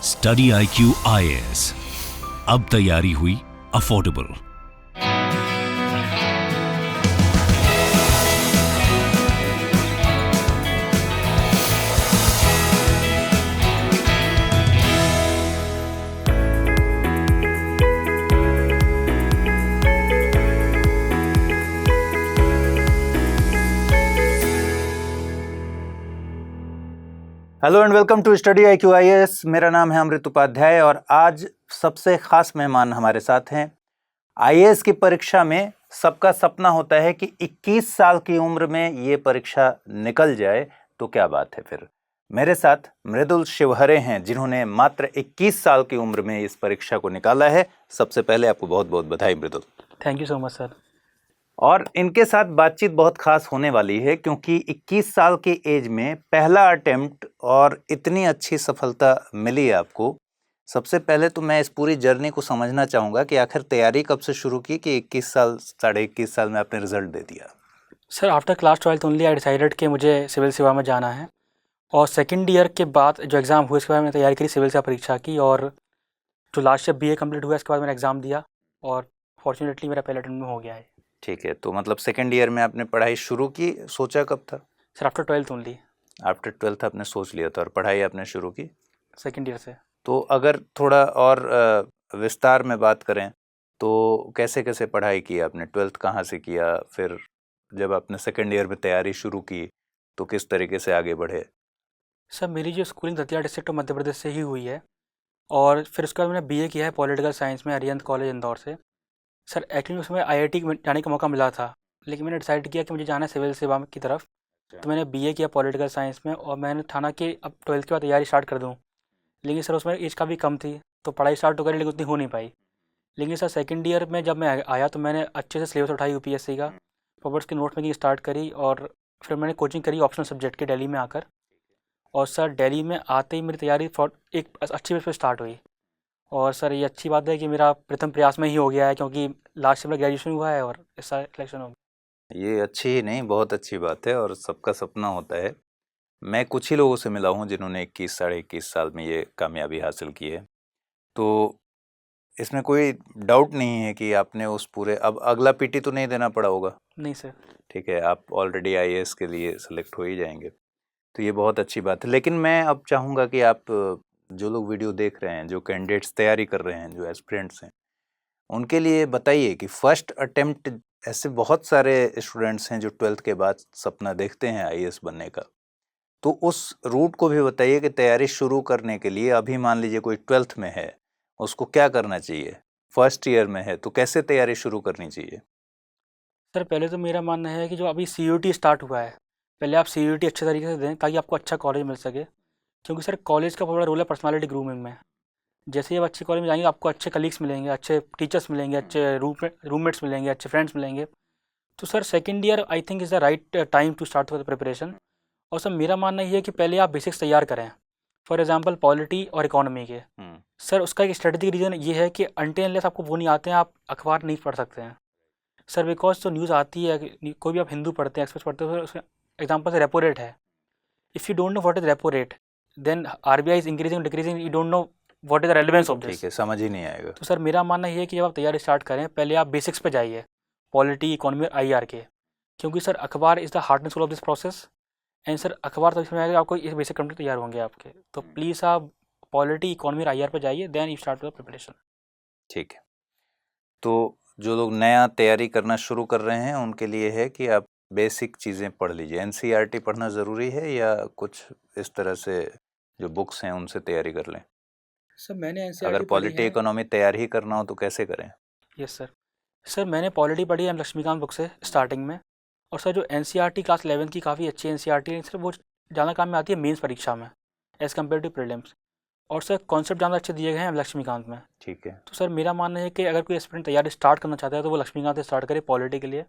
Study IQ IAS, अब तैयारी हुई affordable. Hello and welcome to study IQ IAS। मेरा नाम है अमृत उपाध्याय और आज सबसे खास मेहमान हमारे साथ हैं। IAS की परीक्षा में सबका सपना होता है कि 21 साल की उम्र में ये परीक्षा निकल जाए तो क्या बात है। फिर मेरे साथ मृदुल शिवहरे हैं जिन्होंने मात्र 21 साल की उम्र में इस परीक्षा को निकाला है। सबसे पहले आपको बहुत बहुत बधाई Mridul. Thank you so much sir. और इनके साथ बातचीत बहुत खास होने वाली है क्योंकि 21 साल की एज में पहला अटेम्प्ट और इतनी अच्छी सफलता मिली है आपको। सबसे पहले तो मैं इस पूरी जर्नी को समझना चाहूँगा कि आखिर तैयारी कब से शुरू की कि 21 साल 21.5 साल में आपने रिजल्ट दे दिया। Sir after class 12th only I decided कि मुझे सिविल सेवा में जाना है और सेकेंड ईयर के बाद जो एग्ज़ाम हुए उसके बाद मैंने तैयारी करी सिविल सेवा परीक्षा की और जो लास्ट ईयर BA कंप्लीट हुआ इसके बाद मैंने एग्ज़ाम दिया और फॉर्चुनेटली मेरा पहला अटेम्प्ट में हो गया है। ठीक है, तो मतलब सेकेंड ईयर में आपने पढ़ाई शुरू की, सोचा कब था? Sir after 12th only. After 12th आपने सोच लिया था और पढ़ाई आपने शुरू की सेकेंड ईयर से। तो अगर थोड़ा और विस्तार में बात करें तो कैसे कैसे पढ़ाई की आपने? 12th कहाँ से किया? फिर जब आपने सेकेंड ईयर में तैयारी शुरू की तो किस तरीके से आगे बढ़े? सर मेरी जो schooling Datia district of Madhya Pradesh से ही हुई है और फिर उसके बाद मैंने BA किया है पॉलिटिकल साइंस में अरिहंत कॉलेज इंदौर से। सर एक्चुअली उसमें IIT में जाने का मौका मिला था लेकिन मैंने डिसाइड किया कि मुझे जाना है सिविल सेवा की तरफ। तो मैंने BA किया पॉलिटिकल साइंस में और मैंने ठाना कि अब 12th के बाद तैयारी स्टार्ट कर दूँ, लेकिन सर उसमें एज काफ़ी कम थी तो पढ़ाई स्टार्ट तो करी लेकिन उतनी हो नहीं पाई। लेकिन सर सेकंड ईयर में जब मैं आया तो मैंने अच्छे से सिलेबस उठाई UPSC का, प्रॉपर उसकी नोट मेकिंग स्टार्ट करी और फिर मैंने कोचिंग करी ऑप्शनल सब्जेक्ट की दिल्ली में आकर। और सर दिल्ली में आते ही मेरी तैयारी एक अच्छी बेस पर स्टार्ट हुई और सर ये अच्छी बात है कि मेरा प्रथम प्रयास में ही हो गया है क्योंकि लास्ट ईयर मेरा ग्रेजुएशन हुआ है और इस साल सिलेक्शन हो गया। ये अच्छी ही नहीं, बहुत अच्छी बात है और सबका सपना होता है। मैं कुछ ही लोगों से मिला हूँ जिन्होंने 21 साढ़े 21 साल में ये कामयाबी हासिल की है, तो इसमें कोई डाउट नहीं है कि आपने उस पूरे अब अगला PT तो नहीं देना पड़ा होगा? नहीं सर। ठीक है, आप ऑलरेडी IAS के लिए सेलेक्ट हो ही जाएंगे तो ये बहुत अच्छी बात है। लेकिन मैं अब चाहूँगा कि आप जो लोग वीडियो देख रहे हैं, जो कैंडिडेट्स तैयारी कर रहे हैं, जो एस्पिरेंट्स हैं, उनके लिए बताइए कि फर्स्ट अटेम्प्ट ऐसे बहुत सारे स्टूडेंट्स हैं जो 12th के बाद सपना देखते हैं IAS बनने का, तो उस रूट को भी बताइए कि तैयारी शुरू करने के लिए अभी मान लीजिए कोई 12th में है, उसको क्या करना चाहिए? फर्स्ट ईयर में है तो कैसे तैयारी शुरू करनी चाहिए? सर पहले तो मेरा मानना है कि जो अभी CUT स्टार्ट हुआ है पहले आप CUT अच्छे तरीके से दें ताकि आपको अच्छा कॉलेज मिल सके, क्योंकि सर कॉलेज का बहुत बड़ा रोल है पर्सनालिटी ग्रूमिंग में। जैसे ही आप अच्छे कॉलेज में जाएंगे आपको अच्छे कलीग्स मिलेंगे, अच्छे टीचर्स मिलेंगे, अच्छे रूममेट्स मिलेंगे, अच्छे फ्रेंड्स मिलेंगे। तो sir second year I think is the right time to start with preparation. और सर मेरा मानना ये है कि पहले आप बेसिक्स तैयार करें, फॉर एग्जांपल पॉलिटी और इकोनॉमी के। सर उसका एक स्ट्रेटेजिक रीज़न ये है कि अनटिल अनलेस आपको वो नहीं आते हैं आप अखबार नहीं पढ़ सकते हैं सर, बिकॉज जो न्यूज़ आती है कोई भी आप हिंदू पढ़ते हैं, एक्सप्रेस पढ़ते हो, उसमें एग्जाम्पल से रेपो रेट है। If you don't know what is repo rate then RBI is increasing decreasing, you don't know what is the relevance of this. ठीक है, समझ ही नहीं आएगा। तो सर मेरा मानना ये है कि जब आप तैयारी स्टार्ट करें पहले आप बेसिक्स पे जाइए, पॉलिटी इकोनॉमी और IR के, क्योंकि सर अखबार is the heart and soul of this process. And sir अखबार तक समझ आएगा आपको ये बेसिक कंटेंट तैयार होंगे आपके। तो प्लीज़ आप पॉलिटी इकोनॉमी और IR पे जाइए, then you start with preparation. ठीक है, तो जो लोग नया तैयारी करना शुरू कर रहे हैं उनके लिए है कि आप बेसिक चीज़ें पढ़ लीजिए। NCERT पढ़ना ज़रूरी है या कुछ इस तरह से जो बुक्स हैं उनसे तैयारी कर लें? सर मैंने NCERT अगर पॉलिटी इकोनॉमी तैयार ही करना हो तो कैसे करें? Yes sir. सर मैंने पॉलिटी पढ़ी है लक्ष्मीकांत बुक से स्टार्टिंग में, और सर जो NCERT क्लास 11 की काफ़ी अच्छी NCERT है सर, वो ज़्यादा काम में आती है मेंस परीक्षा में एज़ कम्पेयर टू प्रीलिम्स। और सर कॉन्सेप्ट ज़्यादा अच्छे दिए गए हैं लक्ष्मीकांत में। ठीक है, तो सर मेरा मानना है कि अगर कोई एस्पिरेंट तैयारी स्टार्ट करना चाहता है तो वो लक्ष्मीकांत से स्टार्ट करे पॉलिटी के लिए।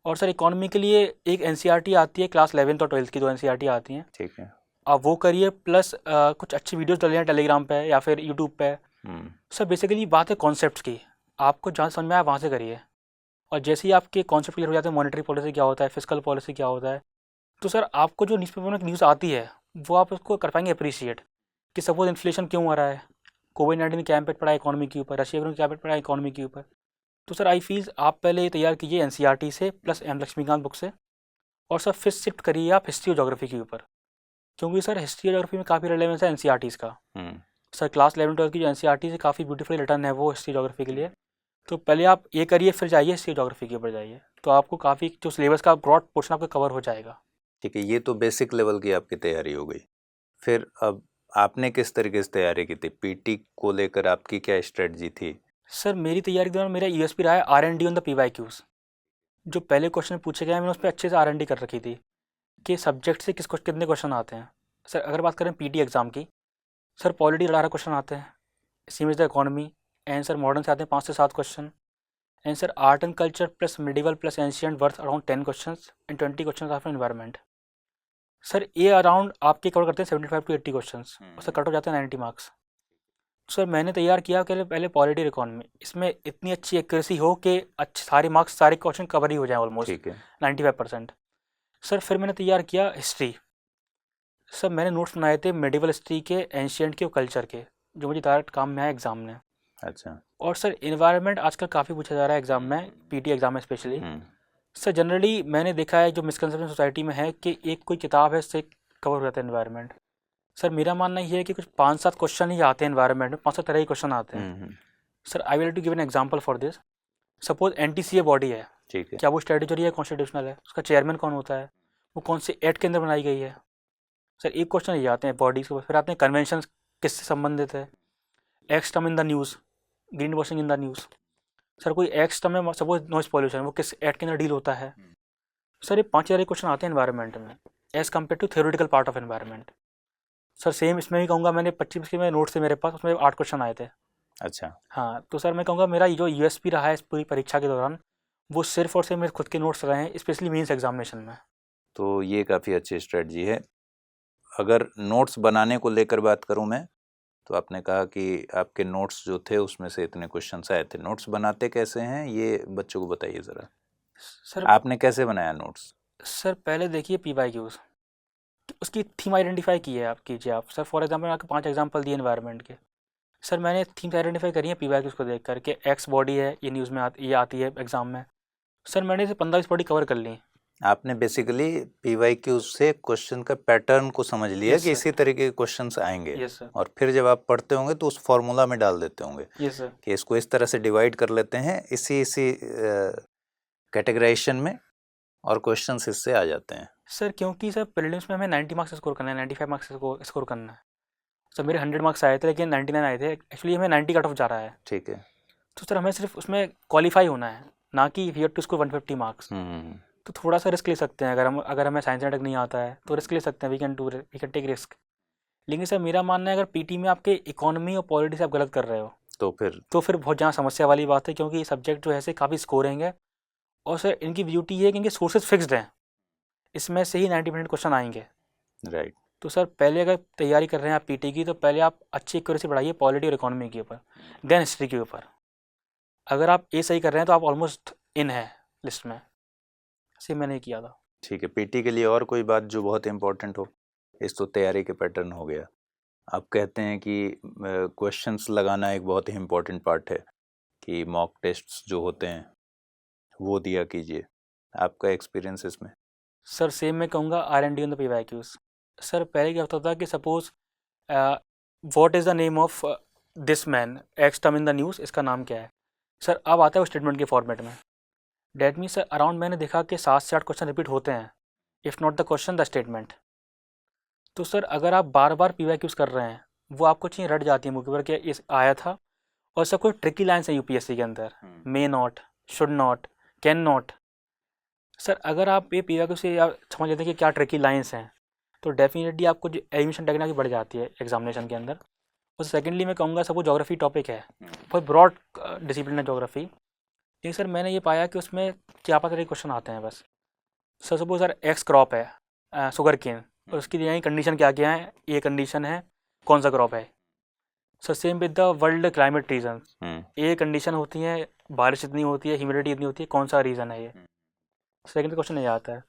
और सर इकोनॉमी के लिए एक NCERT आती है क्लास 11th और 12th की, 2 NCERT आती हैं, ठीक है, आप वो करिए। प्लस कुछ अच्छी वीडियोस डले हैं टेलीग्राम पे या फिर यूट्यूब पे। सर बेसिकली बात है कॉन्सेप्ट्स की, आपको जहाँ समझ में आए वहाँ से करिए। और जैसे ही आपके कॉन्सेप्ट क्लियर हो जाते हैं, मॉनेटरी पॉलिसी क्या होता है, फिजिकल पॉलिसी क्या होता है, तो सर आपको जो न्यूज़पेपर में न्यूज़ आती है वो आप उसको कर पाएंगे अप्रिशिएट। कि सपोज इन्फ्लेशन क्यों आ रहा है, कोविड-19 क्या इम्पैक्ट पड़ा इकोनॉमी के ऊपर, रशिया यूक्रेन क्या इम्पैक्ट पड़ा इकोनॉमी के ऊपर। तो सर आई फील आप पहले ये तैयार कीजिए एनसीईआरटी से प्लस एम लक्ष्मीकांत बुक से, और सर फिर शिफ्ट करिए आप हिस्ट्री और ज्योग्राफी के ऊपर, क्योंकि सर हिस्ट्री और ज्योग्राफी में काफ़ी रिलेवेंस है एनसीईआरटीज़ का। सर क्लास 11-12 की जो एनसीईआरटी से काफ़ी ब्यूटीफुली रिटर्न है वो हिस्ट्री ज्योग्राफी के लिए। तो पहले आप ये करिए, फिर जाइए हिस्ट्री ज्योग्राफी के ऊपर जाइए, तो आपको काफ़ी जो सिलेबस का ब्रॉड पोर्शन आपका कवर हो जाएगा। ठीक है, ये तो बेसिक लेवल की आपकी तैयारी हो गई। फिर अब आपने किस तरीके से तैयारी की थी? पीटी को लेकर आपकी क्या स्ट्रेटजी थी? सर मेरी तैयारी के दौरान मेरा यूएसपी रहा है R&D ऑन द PYQs। जो पहले क्वेश्चन पूछे गए हैं मैंने उस पर अच्छे से R&D कर रखी थी कि सब्जेक्ट से कितने क्वेश्चन आते हैं। सर अगर बात करें पीटी एग्ज़ाम की, सर पॉलिटी 18 क्वेश्चन आते हैं, सीमेज the economy and sir modern से आते हैं 5 से 7 question, and sir art and culture plus medieval plus ancient worth around 10 question and 20 question of environment. Sir ये अराउंड आपके कवर करते हैं 75 to 80 क्वेश्चन, और सर कट हो जाते हैं 90 मार्क्स। सर मैंने तैयार किया कि पहले पॉलिटी और इकोनॉमी, इसमें इतनी अच्छी एक्यूरेसी हो कि अच्छे सारे मार्क्स सारे क्वेश्चन कवर ही हो जाए ऑलमोस्ट ठीक है। 95%। सर फिर मैंने तैयार किया हिस्ट्री। सर मैंने नोट्स बनाए थे मेडिवल हिस्ट्री के, एंशियंट के और कल्चर के, जो मुझे डायरेक्ट काम में आया एग्जाम में। अच्छा। और सर इन्वायरमेंट आजकल काफ़ी पूछा जा रहा है एग्जाम में, पीटी एग्जाम में स्पेशली। सर जनरली मैंने देखा है जो मिसकंसेप्शन सोसाइटी में है कि एक कोई किताब है उससे कवर हो जाता है इन्वायरमेंट। सर मेरा मानना ये है कि कुछ 5-7 क्वेश्चन ही आते हैं इन्वायरमेंट में, 5-7 तरह के क्वेश्चन आते हैं। Sir I will to give an example for this. Suppose NTCA body है, ठीक है। क्या वो स्टैट्यूटरी है, कॉन्स्टिट्यूशनल है, उसका चेयरमैन कौन होता है, वो कौन से एक्ट के अंदर बनाई गई है। सर एक क्वेश्चन ये आते हैं बॉडीज के, फिर आते हैं कन्वेंशन किससे संबंधित है, x term in the news, green washing in the news. Sir कोई एक्स टर्म है सपोज नॉइस पॉल्यूशन, वो किस एक्ट के अंदर डील होता है। सर ये 5 तरह के क्वेश्चन आते हैं एनवायरनमेंट में as compared to theoretical part of environment. Sir same इसमें भी कहूँगा, मैंने 25 के में नोट्स थे मेरे पास, उसमें 8 क्वेश्चन आए थे। अच्छा। हाँ तो सर मैं कहूँगा मेरा जो यूएसपी रहा है इस पूरी परीक्षा के दौरान, वो सिर्फ और सिर्फ मेरे खुद के नोट्स रहे हैं, स्पेशली मेंस एग्जामिनेशन में। तो ये काफ़ी अच्छी स्ट्रेटजी है। अगर नोट्स बनाने को लेकर बात करूं मैं, तो आपने कहा कि आपके नोट्स जो थे उसमें से इतने क्वेश्चंस आए थे। नोट्स बनाते कैसे हैं ये बच्चों को बताइए ज़रा। सर आपने कैसे बनाया नोट्स? सर पहले देखिए PYQs, उसकी थीम आइडेंटिफाई की है आप, कीजिए आप। सर फॉर एग्जाम्पल आपके 5 एग्जाम्पल दिए एनवायरनमेंट के। सर मैंने थीम्स आइडेंटिफाई करी है PYQs को देख करके, एक्स बॉडी है ये न्यूज़ में ये आती है एग्जाम में। सर मैंने इसे 15-20 बॉडी कवर कर ली। आपने बेसिकली PYQ से क्वेश्चन का पैटर्न को समझ लिया Yes, कि sir. इसी तरीके के क्वेश्चंस आएंगे। Yes sir. और फिर जब आप पढ़ते होंगे तो उस फॉर्मूला में डाल देते होंगे यस सर। कि इसको इस तरह से डिवाइड कर लेते हैं इसी कैटेगराइजेशन में, और क्वेश्चंस इससे आ जाते हैं। सर क्योंकि सर प्रीलिम्स में हमें 90 मार्क्स स्कोर करना है, 95 मार्क्स स्कोर करना है। सर मेरे 100 मार्क्स आए थे लेकिन 99 आए थे, एक्चुअली हमें 90 कट ऑफ जा रहा है। ठीक है। तो सर हमें सिर्फ उसमें क्वालिफाई होना है, ना कि we have to score 150 marks. तो थोड़ा सा रिस्क ले सकते हैं, अगर हमें साइंस नाटक नहीं आता है तो रिस्क ले सकते हैं, वी कैन टेक रिस्क। लेकिन सर मेरा मानना है अगर पीटी में आपके इकोनॉमी और पॉलिटी से आप गलत कर रहे हो तो फिर बहुत ज़्यादा समस्या वाली बात है, क्योंकि ये सब्जेक्ट जो है से काफ़ी स्कोरिंग है। और सर इनकी ब्यूटी ये है कि इनके सोर्सेज फिक्स्ड हैं, इसमें से ही 90% क्वेश्चन आएंगे। राइट। तो सर पहले अगर तैयारी कर रहे हैं आप पीटी की, तो पहले आप अच्छी एक्यूरेसी बढ़ाइए पॉलिटी और इकोनॉमी के ऊपर, देन हिस्ट्री के ऊपर। अगर आप ये सही कर रहे हैं तो आप ऑलमोस्ट इन है लिस्ट में। ऐसे मैंने किया था। ठीक है। पीटी के लिए और कोई बात जो बहुत इंपॉर्टेंट हो? इस तो तैयारी के पैटर्न हो गया। आप कहते हैं कि क्वेश्चंस लगाना एक बहुत ही इम्पोर्टेंट पार्ट है, कि मॉक टेस्ट्स जो होते हैं वो दिया कीजिए। आपका एक्सपीरियंस इसमें? सर सेम मैं कहूँगा R&D on the PYQs। Sir पहले क्या होता था कि suppose what is the name of this man, x term in the news, इसका नाम क्या है। सर अब आता है वो स्टेटमेंट के फॉर्मेट में। डेट मीन्स सर अराउंड मैंने देखा कि 7 से 8 क्वेश्चन रिपीट होते हैं, if not the question the statement. तो सर अगर आप बार बार PYQs कर रहे हैं, वो आपको चीज़ें रट जाती हैं मुँह के ऊपर कि इस आया था। और सब कोई ट्रिकी लाइन्स हैं UPSC के अंदर, may not, should not, can not. Sir अगर आप ये PYQ से आप समझ लेते हैं कि क्या ट्रिकी लाइन्स हैं, तो डेफिनेटली आपको जो एलिमिनेशन टेक्निक बढ़ जाती है एग्जामिनेशन के अंदर। और सेकेंडली मैं कहूँगा सपोज ज्योग्राफी टॉपिक है, बहुत ब्रॉड डिसिप्लिन है ज्योग्राफी, लेकिन सर मैंने ये पाया कि उसमें क्या पता तरह क्वेश्चन आते हैं बस। Sir suppose sir x crop है शुगर केन, और उसकी यही कंडीशन क्या क्या है, ये कंडीशन है, कौन सा क्रॉप है। Sir same with the world climate reason, ये कंडीशन होती है, बारिश इतनी होती है, ह्यूमिडिटी इतनी होती है, कौन सा रीज़न है ये। सेकंड क्वेश्चन ये आता है।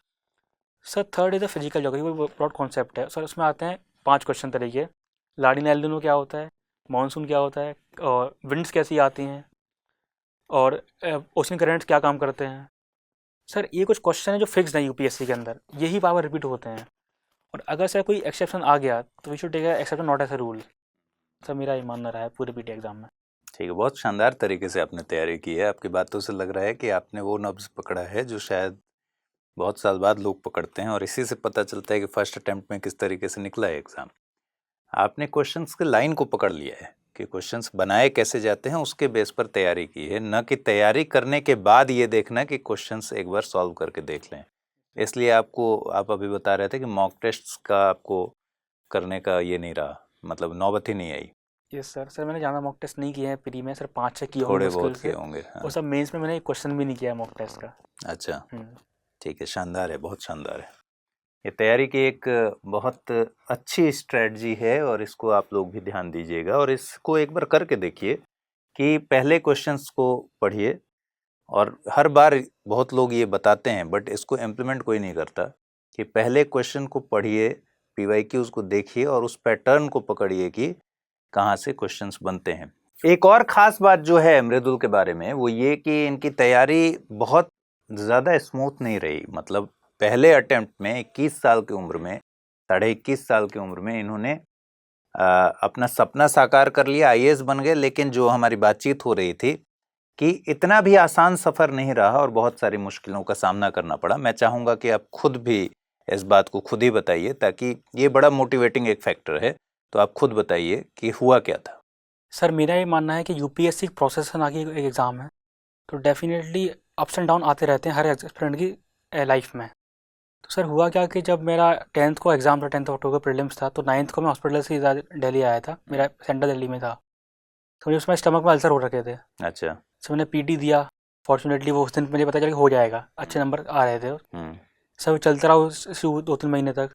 Sir third is the physical geography, वो ब्रॉड कॉन्सेप्ट है। सर उसमें आते हैं 5 क्वेश्चन तरीके, लानिना एल नीनो क्या होता है, मानसून क्या होता है, और विंड्स कैसी आती हैं, और ओशन करंट्स क्या काम करते हैं। सर ये कुछ क्वेश्चन है जो फिक्स है यूपीएससी के अंदर, यही बार रिपीट होते हैं। और अगर सर कोई एक्सेप्शन आ गया तो we should take exception not as a rule. Sir मेरा ये मानना रहा है पूरे पीटी एग्जाम में। ठीक है, बहुत शानदार तरीके से आपने तैयारी की है। आपकी बातों से लग रहा है कि आपने वो नब्ज़ पकड़ा है जो शायद बहुत साल बाद लोग पकड़ते हैं, और इसी से पता चलता है कि फर्स्ट अटेम्प्ट में किस तरीके से निकला है एग्ज़ाम। आपने क्वेश्चंस के लाइन को पकड़ लिया है कि क्वेश्चंस बनाए कैसे जाते हैं, उसके बेस पर तैयारी की है, न कि तैयारी करने के बाद ये देखना कि क्वेश्चंस एक बार सॉल्व करके देख लें। इसलिए आप अभी बता रहे थे कि मॉक टेस्ट्स का आपको करने का ये नहीं रहा, मतलब नौबत ही नहीं आई। Yes sir. सर मैंने ज़्यादा मॉक टेस्ट नहीं किए हैं प्री में, सर 5-6 किए होंगे थोड़े मुश्किल बहुत से, किए होंगे, हाँ। और सब मेंस में मैंने एक क्वेश्चन भी नहीं किया है मॉक टेस्ट का। अच्छा, हम्म। ठीक है, शानदार है, बहुत शानदार है। ये तैयारी की एक बहुत अच्छी स्ट्रेटजी है, और इसको आप लोग भी ध्यान दीजिएगा और इसको एक बार करके देखिए कि पहले क्वेश्चंस को पढ़िए। और हर बार बहुत लोग ये बताते हैं बट इसको इम्प्लीमेंट कोई नहीं करता कि पहले क्वेश्चन को पढ़िए, पीवाईक्यूज को देखिए और उस पैटर्न को पकड़िए कि कहाँ से क्वेश्चंस बनते हैं। एक और ख़ास बात जो है मृदुल के बारे में वो ये कि इनकी तैयारी बहुत ज़्यादा स्मूथ नहीं रही। मतलब पहले अटेम्प्ट में 21 साल की उम्र में, 21.5 साल की उम्र में इन्होंने अपना सपना साकार कर लिया, आईएएस बन गए। लेकिन जो हमारी बातचीत हो रही थी कि इतना भी आसान सफ़र नहीं रहा और बहुत सारी मुश्किलों का सामना करना पड़ा। मैं चाहूँगा कि आप खुद भी इस बात को खुद ही बताइए, ताकि ये बड़ा मोटिवेटिंग एक फैक्टर है। तो आप खुद बताइए कि हुआ क्या था। सर मेरा ये मानना है कि यूपीएससी प्रोसेस का आगे एक एग्ज़ाम है, तो डेफिनेटली अप्स एंड डाउन आते रहते हैं हर एस्पिरेंट की लाइफ में। तो सर हुआ क्या कि जब मेरा 10th को एग्ज़ाम था, 10 अक्टूबर प्रीलिम्स था, तो 9th को मैं हॉस्पिटल से दिल्ली आया था, मेरा सेंटर दिल्ली में था। तो मुझे उसमें स्टमक में अल्सर हो रखे थे। अच्छा। सर मैंने पीटी दिया, फॉर्चुनेटली वो उस दिन मुझे पता चला कि हो जाएगा, अच्छे नंबर आ रहे थे। सर चलता रहा उस 2-3 महीने तक।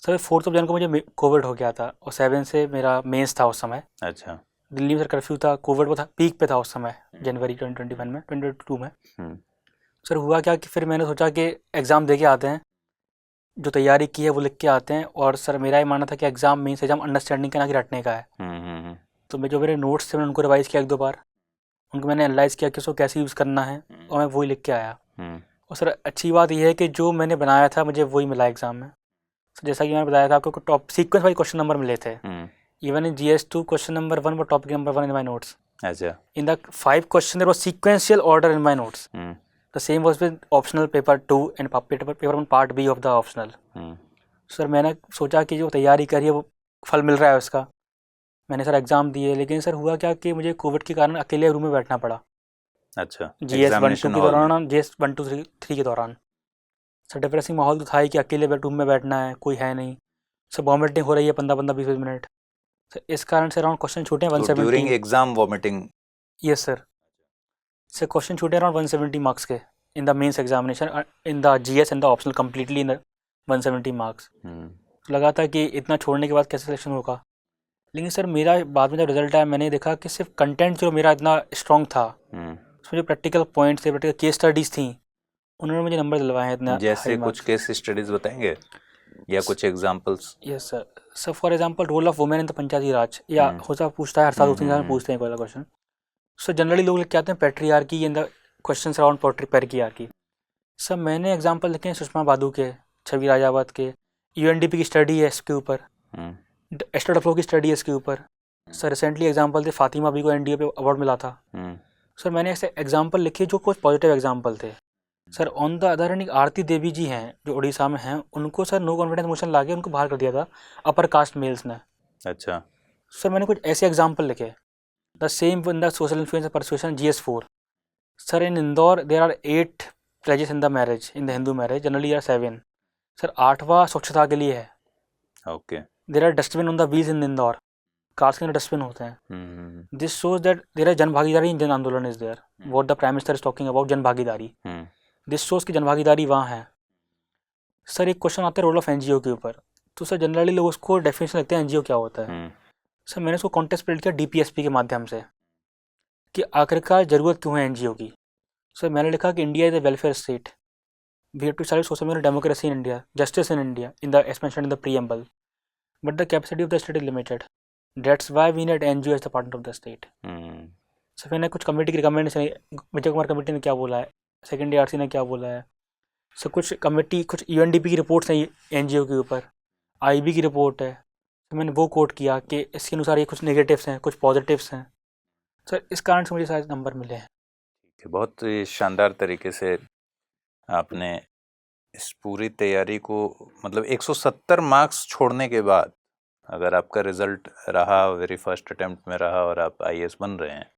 सर 4 जनवरी को मुझे कोविड हो गया था, और 7 से मेरा मेंस था उस समय। अच्छा। दिल्ली में सर कर्फ्यू था, कोविड वो था, पीक पे था उस समय, जनवरी 2021 में, 2022 में। सर हुआ क्या कि फिर मैंने सोचा कि एग्ज़ाम दे के आते हैं, जो तैयारी की है वो लिख के आते हैं। और सर मेरा ये मानना था कि एग्ज़ाम मेंस एग्जाम अंडरस्टैंडिंग का ना कि रटने का है। तो मैं जो मेरे नोट्स थे मैंने उनको रिवाइज़ किया 1-2 बार, उनको मैंने एनालाइज़ किया कि उसको कैसे यूज़ करना है, और मैं वही लिख के आया। और सर अच्छी बात यह है कि जो मैंने बनाया था मुझे वही मिला एग्ज़ाम में। सर जैसा कि मैंने बताया था आपको, top sequence wise question number मिले थे। Even in GS2 question number 1 व topic number 1 in my notes. अच्छा। In the 5 question there was sequential order in my notes. The same was with optional paper 2 and paper 1 part B of the optional. Sir मैंने सोचा कि जो तैयारी करी है वो फल मिल रहा है उसका। मैंने सर एग्ज़ाम दिए, लेकिन सर हुआ क्या कि मुझे कोविड के कारण अकेले रूम में बैठना पड़ा। अच्छा। GS1-2 के दौरान, GS1-2-3 के दौरान सर डिप्रेसिंग माहौल तो था ही कि अकेले रूम में बैठना है, कोई है नहीं। सर वॉमिटिंग हो रही है 15-20 मिनट। सर इस कारण से अराउंड क्वेश्चन छूटे 170। During exam vomiting? Yes sir. Sir question छूटे अराउंड 170 मार्क्स के in the mains examination, in the GS and the optional completely in the 170 marks. लगा था कि इतना छोड़ने के बाद कैसे सिलेक्शन होगा। लेकिन सर मेरा बाद में जब रिजल्ट आया मैंने देखा कि सिर्फ कंटेंट जो मेरा इतना स्ट्रॉन्ग था, उसमें जो प्रैक्टिकल पॉइंट्स थे, प्रैक्टिकल केस स्टडीज़ थी, उन्होंने मुझे नंबर दिलवाए हैं इतना। जैसे कुछ केस स्टडीज बताएंगे या कुछ examples? Yes sir. Sir for example role of women in the Panchayati Raj, या होता पूछता है हर साल 2-3 साल में पूछते हैं कोई क्वेश्चन। सर जनरली लोग लिख के आते हैं patriarchy in the questions around patriarchy. Sir मैंने एग्जांपल लिखे हैं सुषमा बादू के, छवि राजावत के, UNDP की स्टडी है इसके ऊपर, एस्टर डफ्लो की स्टडी है इसके ऊपर। सर रिसेंटली एग्जांपल थे, फातिमा बी को NDA पे अवार्ड मिला था। सर मैंने ऐसे एग्जांपल लिखे जो कुछ पॉजिटिव एग्जांपल थे। Sir on the other hand Aarti Devi ji हैं जो उड़ीसा में हैं, उनको सर नो कॉन्फिडेंस मोशन ला के उनको बाहर कर दिया था अपर कास्ट मेल्स ने। अच्छा। सर मैंने कुछ ऐसे एग्जांपल लिखे। The same in the social influence persuasion GS4। Sir in Indore there are 8 pledges in the marriage, in the Hindu marriage generally are 7। Sir 8वां स्वच्छता के लिए है। Okay. There are dustbin on the wheels in Indore, cars के अंदर dustbin होते हैं। This shows that there are जन भागीदारी इन जन आंदोलन is there, what the prime minister is talking about जन भागीदारी। दिस शोज की जनभागीदारी वहाँ है। सर एक क्वेश्चन आता है रोल ऑफ NGO के ऊपर, तो सर जनरली लोग उसको डेफिनेशन लगते हैं NGO क्या होता है। सर मैंने उसको कॉन्टेक्स्ट बिल्ड किया DPSP के माध्यम से कि आखिरकार ज़रूरत क्यों है NGO की। सर मैंने लिखा कि India is a welfare state, we have to start social democracy in India, justice in India in the expansion in the preamble, but the capacity of the state is limited. That's why we need NGO as the partner of the state. Hmm, sir मैंने कुछ committee की recommendation, Vijay Kumar committee ने क्या बोला है, second ARC ने क्या बोला है, सर कुछ कमेटी, कुछ UNDP की रिपोर्ट्स हैं एनजीओ के ऊपर, IB की रिपोर्ट है, तो मैंने वो कोट किया कि इसके अनुसार ये कुछ नेगेटिव्स हैं, कुछ पॉजिटिव्स हैं। सर इस कारण से मुझे शायद नंबर मिले हैं। ठीक है, बहुत ही शानदार तरीके से आपने इस पूरी तैयारी को, मतलब 170 मार्क्स छोड़ने के बाद अगर आपका रिजल्ट रहा, वेरी फर्स्ट अटेम्प्ट में रहा और आप IAS बन रहे हैं,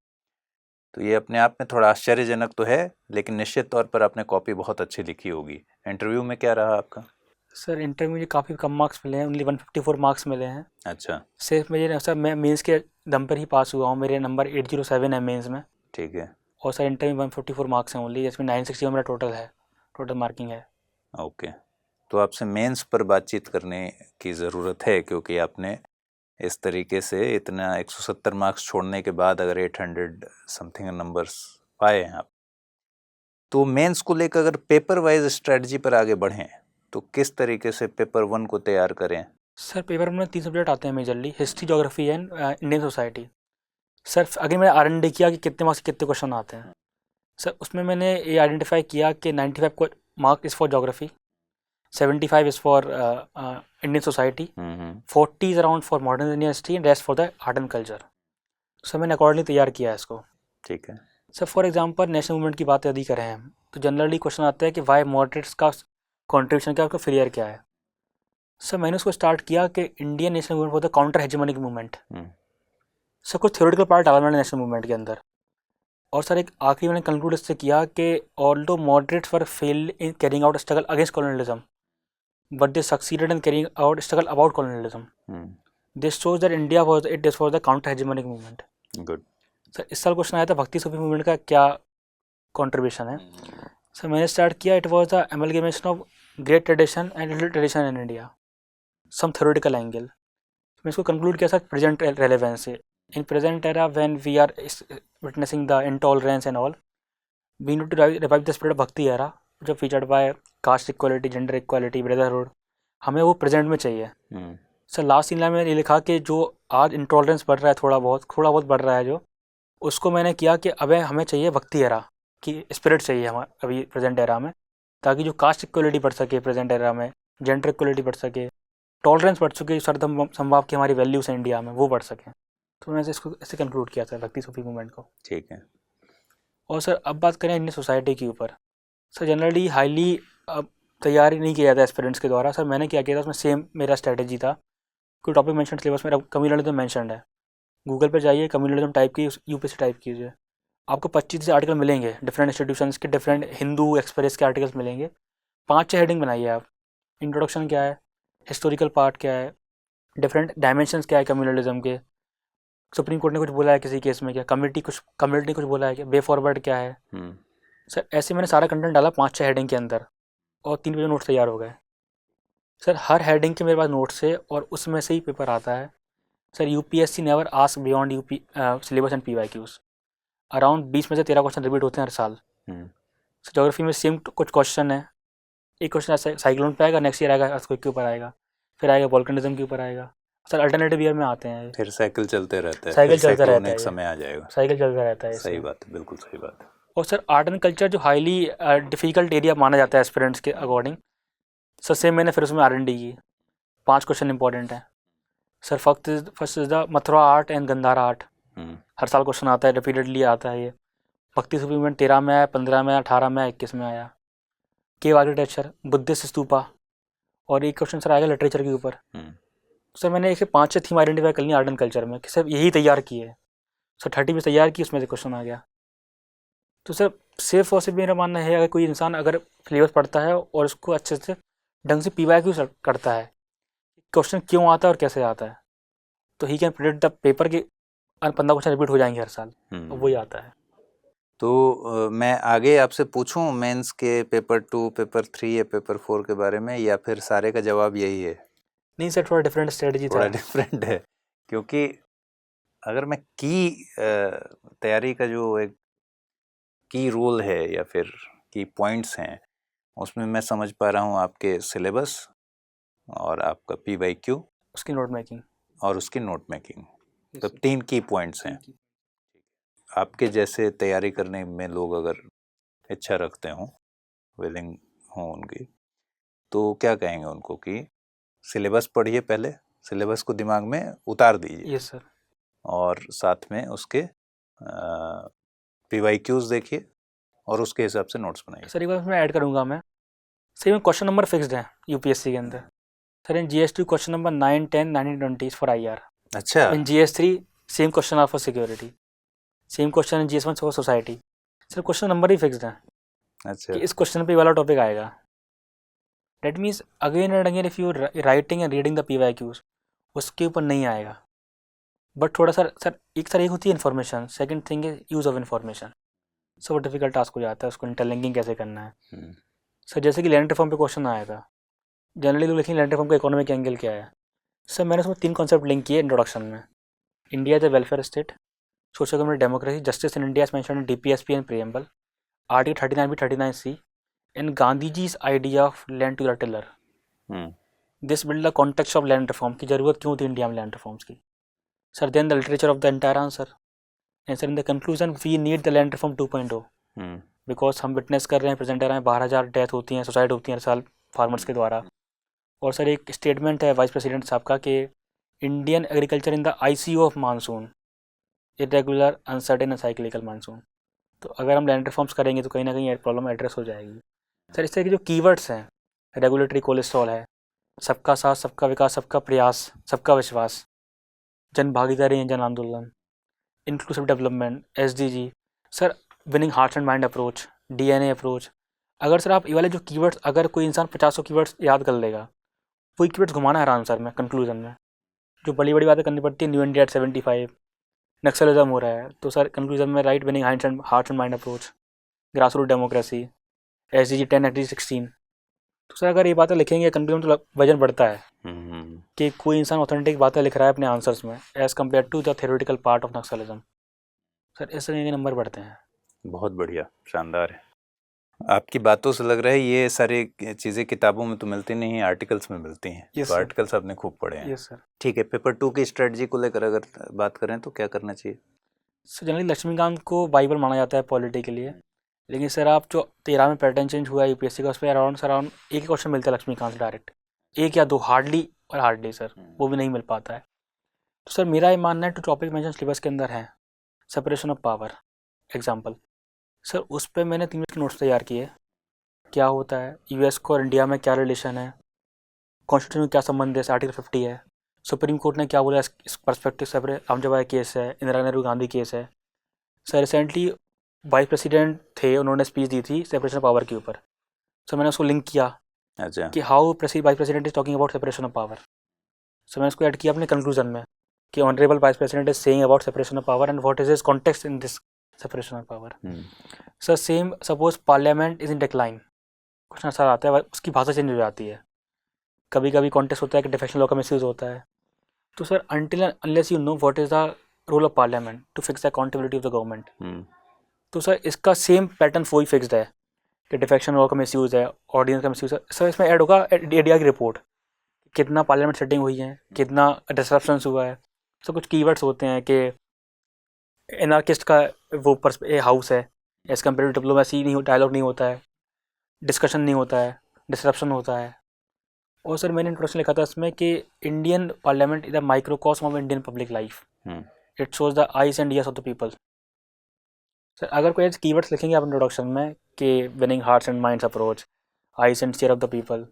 तो ये अपने आप में थोड़ा आश्चर्यजनक तो है, लेकिन निश्चित तौर पर आपने कॉपी बहुत अच्छी लिखी होगी। इंटरव्यू में क्या रहा आपका? सर इंटरव्यू मुझे काफ़ी कम मार्क्स मिले हैं, ओनली 154 मार्क्स मिले हैं। अच्छा, सिर्फ मेरे, सर मैं मेंस के दम पर ही पास हुआ हूँ, मेरे नंबर 807 है मेंस में, ठीक है, और सर इंटरव्यू में 154 मार्क्स हैं ओनली, जिसमें 960 मेरा टोटल है, टोटल मार्किंग है। ओके। तो आपसे मेंस पर बातचीत करने की ज़रूरत है, क्योंकि आपने इस तरीके से इतना 170 मार्क्स छोड़ने के बाद अगर 800 समथिंग नंबर्स पाए हैं आप, तो मेंस को लेकर अगर पेपर वाइज स्ट्रेटजी पर आगे बढ़ें तो किस तरीके से पेपर 1 को तैयार करें? सर पेपर में 3 सब्जेक्ट आते हैं majorly, history, geography and Indian society. Sir अगर मैंने R&D किया कि कितने मार्क्स के कितने क्वेश्चन आते हैं, सर उसमें मैंने ये आइडेंटिफाई किया कि 95 mark is for geography, 75 is for Indian society, 40 is around for modern Indian history and rest for the art and culture. Sir मैंने अकॉर्डिंगली तैयार किया है इसको। ठीक है, sir for example national movement की बात यदि करें हम, तो जनरली क्वेश्चन आता है कि वाई मॉडरेट्स का कॉन्ट्रीब्यूशन क्या है, उसका फेलियर क्या है। सर मैंने उसको स्टार्ट किया कि Indian national movement for the counter hegemonic movement. Sir कुछ थ्योरेटिकल पार्ट डाला मैंने नेशनल मूवमेंट के अंदर, और सर एक आखिरी मैंने कंक्लूड इससे किया कि although moderates were fail in carrying out struggle against colonialism, but they succeeded in carrying out struggle about colonialism. This shows that India was it is for the counter hegemonic movement. Good. Sir इस साल question आया था भक्ति सूफी movement का क्या contribution है। सर मैंने स्टार्ट किया, it was the amalgamation of great tradition and little tradition in India, some theoretical angle. मैं इसको कंक्लूड किया सर प्रेजेंट रेलेवेंस से, in present era when we are witnessing the intolerance and all, we need to revive the spirit of bhakti era जो featured by caste equality, gender equality, brotherhood, हमें वो present में चाहिए। Sir last in line में ये लिखा कि जो आज इंटॉलरेंस बढ़ रहा है, थोड़ा बहुत बढ़ रहा है जो, उसको मैंने किया कि अब हमें चाहिए भक्ति एरा की स्पिरिट चाहिए हमें अभी प्रेजेंट एरा में, ताकि जो कास्ट इक्वलिटी बढ़ सके प्रेजेंट एरा में, जेंडर इक्वलिटी बढ़ सके, टॉलरेंस बढ़ सके, सर्वधर्म समभाव की हमारी वैल्यूज हैं इंडिया में वो बढ़ सकें। तो मैंने इसको ऐसे कंक्लूड किया था भक्ति सूफी मूवमेंट को। ठीक है। और सर अब बात करें इंडियन सोसाइटी के ऊपर, सर जनरली हाईली तैयारी नहीं किया जाता एस्पिरेंट्स के द्वारा। सर मैंने क्या किया था, उसमें सेम मेरा स्ट्रैटेजी था, कोई टॉपिक मेंशन सिलेबस में कम्युनलिज्म मेंशनड है, गूगल पर जाइए कम्युनलिज्म टाइप की, UPSC टाइप कीजिए, आपको 25 से आर्टिकल मिलेंगे डिफरेंट इंस्टीट्यूशंस के, डिफरेंट हिंदू एक्सप्रेस के आर्टिकल्स मिलेंगे। 5-6 हेडिंग बनाइए आप, इंट्रोडक्शन क्या है, हिस्टोरिकल पार्ट क्या है, डिफरेंट डायमेंशंस क्या है कम्युनलिज्म के, सुप्रीम कोर्ट ने कुछ बोला है किसी केस में क्या, कम्युनिटी ने कुछ बोला है क्या, वे फॉरवर्ड क्या है। सर ऐसे मैंने सारा कंटेंट डाला 5-6 हेडिंग के अंदर, और 3 पेज नोट्स तैयार हो गए। सर हर हेडिंग के मेरे पास नोट्स है और उसमें से ही पेपर आता है। Sir UPSC never ask beyond syllabus and PYQs, around 20 में से 13 क्वेश्चन रिपीट होते हैं हर साल। ज्योग्राफी में सेम कुछ क्वेश्चन है, एक क्वेश्चन साइक्लोन पे आएगा, नेक्स्ट ईयर आएगा अर्थक्वेक के ऊपर आएगा, फिर आएगा वोल्केनिज्म के ऊपर आएगा। सर अल्टरनेटिव ईयर में आते हैं, फिर साइकिल चलते रहता है, साइकिल चलता रहता है, एक समय आ जाएगा, साइकिल चलता रहता है। सही बात है, बिल्कुल सही बात है। और सर आर्ट एंड कल्चर जो हाईली डिफ़िकल्ट एरिया माना जाता है एस्पिरेंट्स के अकॉर्डिंग, सर सेम मैंने फिर उसमें R&D की, 5 क्वेश्चन इंपॉर्टेंट हैं। Sir first is the Mathura art and Gandhara art, हर साल क्वेश्चन आता है, रिपीटेडली आता है ये। भक्ति सूफी मूवमेंट 13 में आया, 15 में आया, 18 में आया, 21 में आया। केव आर्किटेक्चर, बुद्धिस्ट स्तूपा, और एक क्वेश्चन सर आएगा लिटरेचर के ऊपर। सर मैंने एक 5-6 थीम आइडेंटिफाई कर ली आर्ट एंड कल्चर में कि सर यही तैयार की है। सर 30 में तैयार की, उसमें से क्वेश्चन आ गया। तो सर सिर्फ और सिर्फ मेरा मानना है, अगर कोई इंसान अगर सिलेबस पढ़ता है और उसको अच्छे से ढंग से PYQ करता है, क्वेश्चन क्यों आता है और कैसे आता है, तो he can predict the paper के 15 क्वेश्चन रिपीट हो जाएंगे हर साल, तो वही आता है। तो मैं आगे आपसे पूछूं मेंस के पेपर 2, पेपर 3 या पेपर 4 के बारे में, या फिर सारे का जवाब यही है? नहीं सर, थोड़ा डिफरेंट स्ट्रेटजी था, थोड़ा डिफरेंट है, क्योंकि अगर मैं तैयारी का जो एक की रोल है या फिर की पॉइंट्स हैं, उसमें मैं समझ पा रहा हूँ आपके सिलेबस और आपका PYQ, उसकी नोट मेकिंग और उसकी नोट मेकिंग, तो 3 की पॉइंट्स हैं। आपके जैसे तैयारी करने में लोग अगर इच्छा रखते हों, विलिंग हों उनकी, तो क्या कहेंगे उनको कि सिलेबस पढ़िए, पहले सिलेबस को दिमाग में उतार दीजिए। Yes sir. और साथ में उसके PYQs देखिए और उसके हिसाब से नोट्स बनाइए। सर एक बार मैं ऐड करूँगा, मैं सही में क्वेश्चन नंबर फिक्स्ड है यूपीएससी के अंदर। Sir in GS2 question number 9, 10, 19, 20 for IR। अच्छा, in GS3 same question are for security, same question in GS1 for society. Sir question number ही फिक्स्ड है अच्छा। कि इस क्वेश्चन पे वाला टॉपिक आएगा। That means again and again if you writing and reading the PYQs उसके ऊपर नहीं आएगा। बट थोड़ा सर एक होती है information, second thing is use of information. So वो डिफिकल्ट टास्क हो जाता है, उसको इंटरलिंकिंग कैसे करना है। सर जैसे कि लैंड रिफॉर्म पे क्वेश्चन आया था, जनरली लोग लिखेंगे लैंड रिफॉर्म का इकोनॉमिक एंगल क्या है। सर मैंने उसमें 3 कॉन्सेप्ट लिंक किए इंट्रोडक्शन में। India is a welfare state, social community democracy, justice in India is mentioned in DPSP and preamble, article 39B 39C, and गांधीजी's idea of land to the tiller. This build the context of land reform की जरूरत क्यों थी India में land reforms की। Sir then the literature of the entire answer, and sir in the conclusion we need the land reform 2.0 because हम witness कर रहे हैं प्रेजेंट एरा में 12,000 डेथ होती हैं, सुसाइड होती हैं हर साल फार्मर्स के द्वारा। और सर एक स्टेटमेंट है वाइस प्रेसिडेंट साहब का कि Indian agriculture in the ICO of monsoon, irregular uncertain and cyclical monsoon. तो अगर हम लैंड रिफॉर्म्स करेंगे तो कहीं ना कहीं प्रॉब्लम एड्रेस हो जाएगी। सर इस तरह के जो कीवर्ड्स हैं, रेगुलेटरी कोलेस्ट्रॉल है, सबका साथ सबका विकास सबका प्रयास सबका विश्वास, जन भागीदारी जन आंदोलन, inclusive development, SDG, sir winning hearts and mind approach, DNA approach. अगर सर आप ये वाले जो कीवर्ड्स, अगर कोई इंसान 50 कीवर्ड्स याद कर लेगा, वही कीवर्ड्स घुमाना है आंसर में कंक्लूजन में। जो बड़ी बड़ी बातें करनी पड़ती है, न्यू इंडिया 75, नक्सलिज्म हो रहा है, तो सर कंक्लूजन में right winning hearts and mind approach, grass root democracy, SDG 10, SDG 16। तो सर अगर ये बातें लिखेंगे कंक्लूजन तो वजन बढ़ता है कि कोई इंसान ऑथेंटिक बातें लिख रहा है अपने आंसर्स में as compared to the theoretical part of naxalism. Sir इस तरह के नंबर बढ़ते हैं। बहुत बढ़िया, शानदार है। आपकी बातों से लग रहा है ये सारी चीज़ें किताबों में तो मिलती नहीं है, आर्टिकल्स में मिलती हैं। Yes, तो sir. आर्टिकल्स आपने खूब पढ़े हैं। Yes sir. ठीक है, पेपर 2 की स्ट्रेटजी को लेकर अगर बात करें तो क्या करना चाहिए? सर जनरली लक्ष्मीकांत को बाइबल माना जाता है पॉलिटी के लिए, लेकिन सर आप जो 13 में पैटर्न चेंज हुआ है UPSC का, उस पर अराउंड एक ही क्वेश्चन मिलता है लक्ष्मीकांत से डायरेक्ट, 1 या 2 हार्डली सर, वो भी नहीं मिल पाता है। तो सर मेरा ये मानना है, 2 टॉपिक मेंशन सिलेबस के अंदर है, separation of power example. Sir उस पर मैंने 3 के नोट्स तैयार किए, क्या होता है, US को और इंडिया में क्या रिलेशन है, कॉन्स्टिट्यूशन में क्या संबंध है, आर्टिकल 50 है, सुप्रीम कोर्ट ने क्या बोला इस पर्सपेक्टिव से, रामजबाई केस है, इंदिरा नेहरू गांधी केस है। सर रिसेंटली वाइस प्रेसिडेंट थे, उन्होंने स्पीच दी थी सेपरेशन ऑफ पावर के ऊपर। सर मैंने उसको लिंक किया अच्छा, कि how vice president is talking about separation of power. Sir मैंने उसको ऐड किया अपने कंक्लूजन में कि honourable vice president is saying about separation of power and what is his context in this separation of power. Sir same suppose parliament is in decline, question ऐसा आता है, उसकी भाषा चेंज हो जाती है, कभी कभी कॉन्टेक्स्ट होता है कि डिफेक्शन लॉ का मिसयूज होता है। तो sir until unless you know what is the role of parliament to fix the accountability of the government, तो सर इसका सेम पैटर्न वही फिक्स्ड है कि डिफेक्शन लॉ का मिसयूज है, ऑर्डिनेंस का मिसयूज है। सर इसमें ऐड होगा ADR की रिपोर्ट, कितना पार्लियामेंट सेटिंग हुई है, कितना डिसरप्शंस हुआ है। सर कुछ कीवर्ड्स होते हैं कि एनार्किस्ट का वो हाउस है, एज कम्पेयर टू डिप्लोमेसी नहीं, डायलॉग नहीं होता है, डिस्कशन नहीं होता है, डिसरप्शन होता है। और सर मैंने इंट्रोडक्शन लिखा था इसमें कि Indian parliament is the microcosm of Indian public life, it shows the eyes and ears of the people. Sir अगर कोई ऐसे कीवर्ड्स लिखेंगे आप इंट्रोडक्शन में कि winning hearts and minds approach, eyes and ear of the people,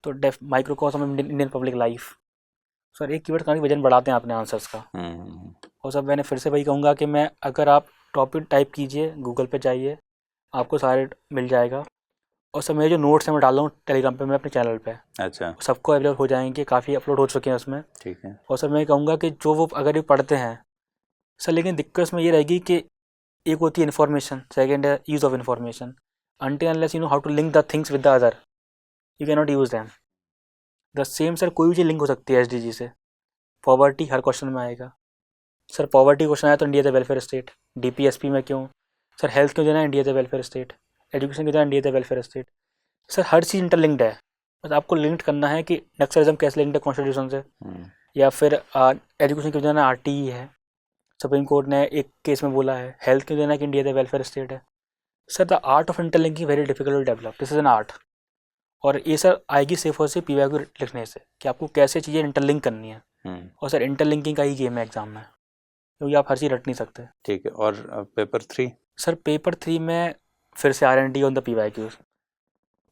तो microcosm of Indian public life, sir एक keyword काफ़ी वजन बढ़ाते हैं अपने आंसर्स का। और सर मैंने फिर से वही कहूँगा कि मैं, अगर आप टॉपिक टाइप कीजिए, गूगल पे जाइए, आपको सारे मिल जाएगा। और सर मेरे जो नोट्स हैं मैं डाल रहा हूँ टेलीग्राम पे, मैं अपने चैनल पे, अच्छा, सबको अवेलेबल हो जाएंगे, काफ़ी अपलोड हो चुके हैं उसमें। ठीक है। और सर मैं कहूँगा कि जो वो अगर ये पढ़ते हैं सर, लेकिन दिक्कत इसमें ये रहेगी कि एक होती है इन्फॉर्मेशन, सेकेंड है use of information. Until unless you know how to link the things with the other, you can not use them. The same sir कोई भी चीज़ लिंक हो सकती है SDG से। पॉवर्टी हर क्वेश्चन में आएगा सर, पॉवर्टी क्वेश्चन आया तो India the welfare state, DPSP में क्यों सर, हेल्थ क्यों देना, India the welfare state, education क्यों देना, India the welfare state. Sir her cheese interlinked है, बस आपको लिंक करना है कि नक्सलिज्म कैसे लिंक्ड है कॉन्स्टिट्यूशन से, या फिर एजुकेशन क्यों देना RTE है, सुप्रीम कोर्ट ने एक केस में बोला है। हेल्थ क्यों देना कि इंडिया द वेलफेयर स्टेट है। Sir the art of interlinking very difficult to develop, this is an art. और ये सर आएगी सिर्फ और सिर्फ PYQ लिखने से कि आपको कैसे चीज़ें इंटरलिंक करनी है। और सर इंटरलिंकिंग का ही गेम है एग्जाम में, क्योंकि आप हर चीज़ रट नहीं सकते। ठीक है। और पेपर 3? सर पेपर 3 में फिर से R&D on the PYQ।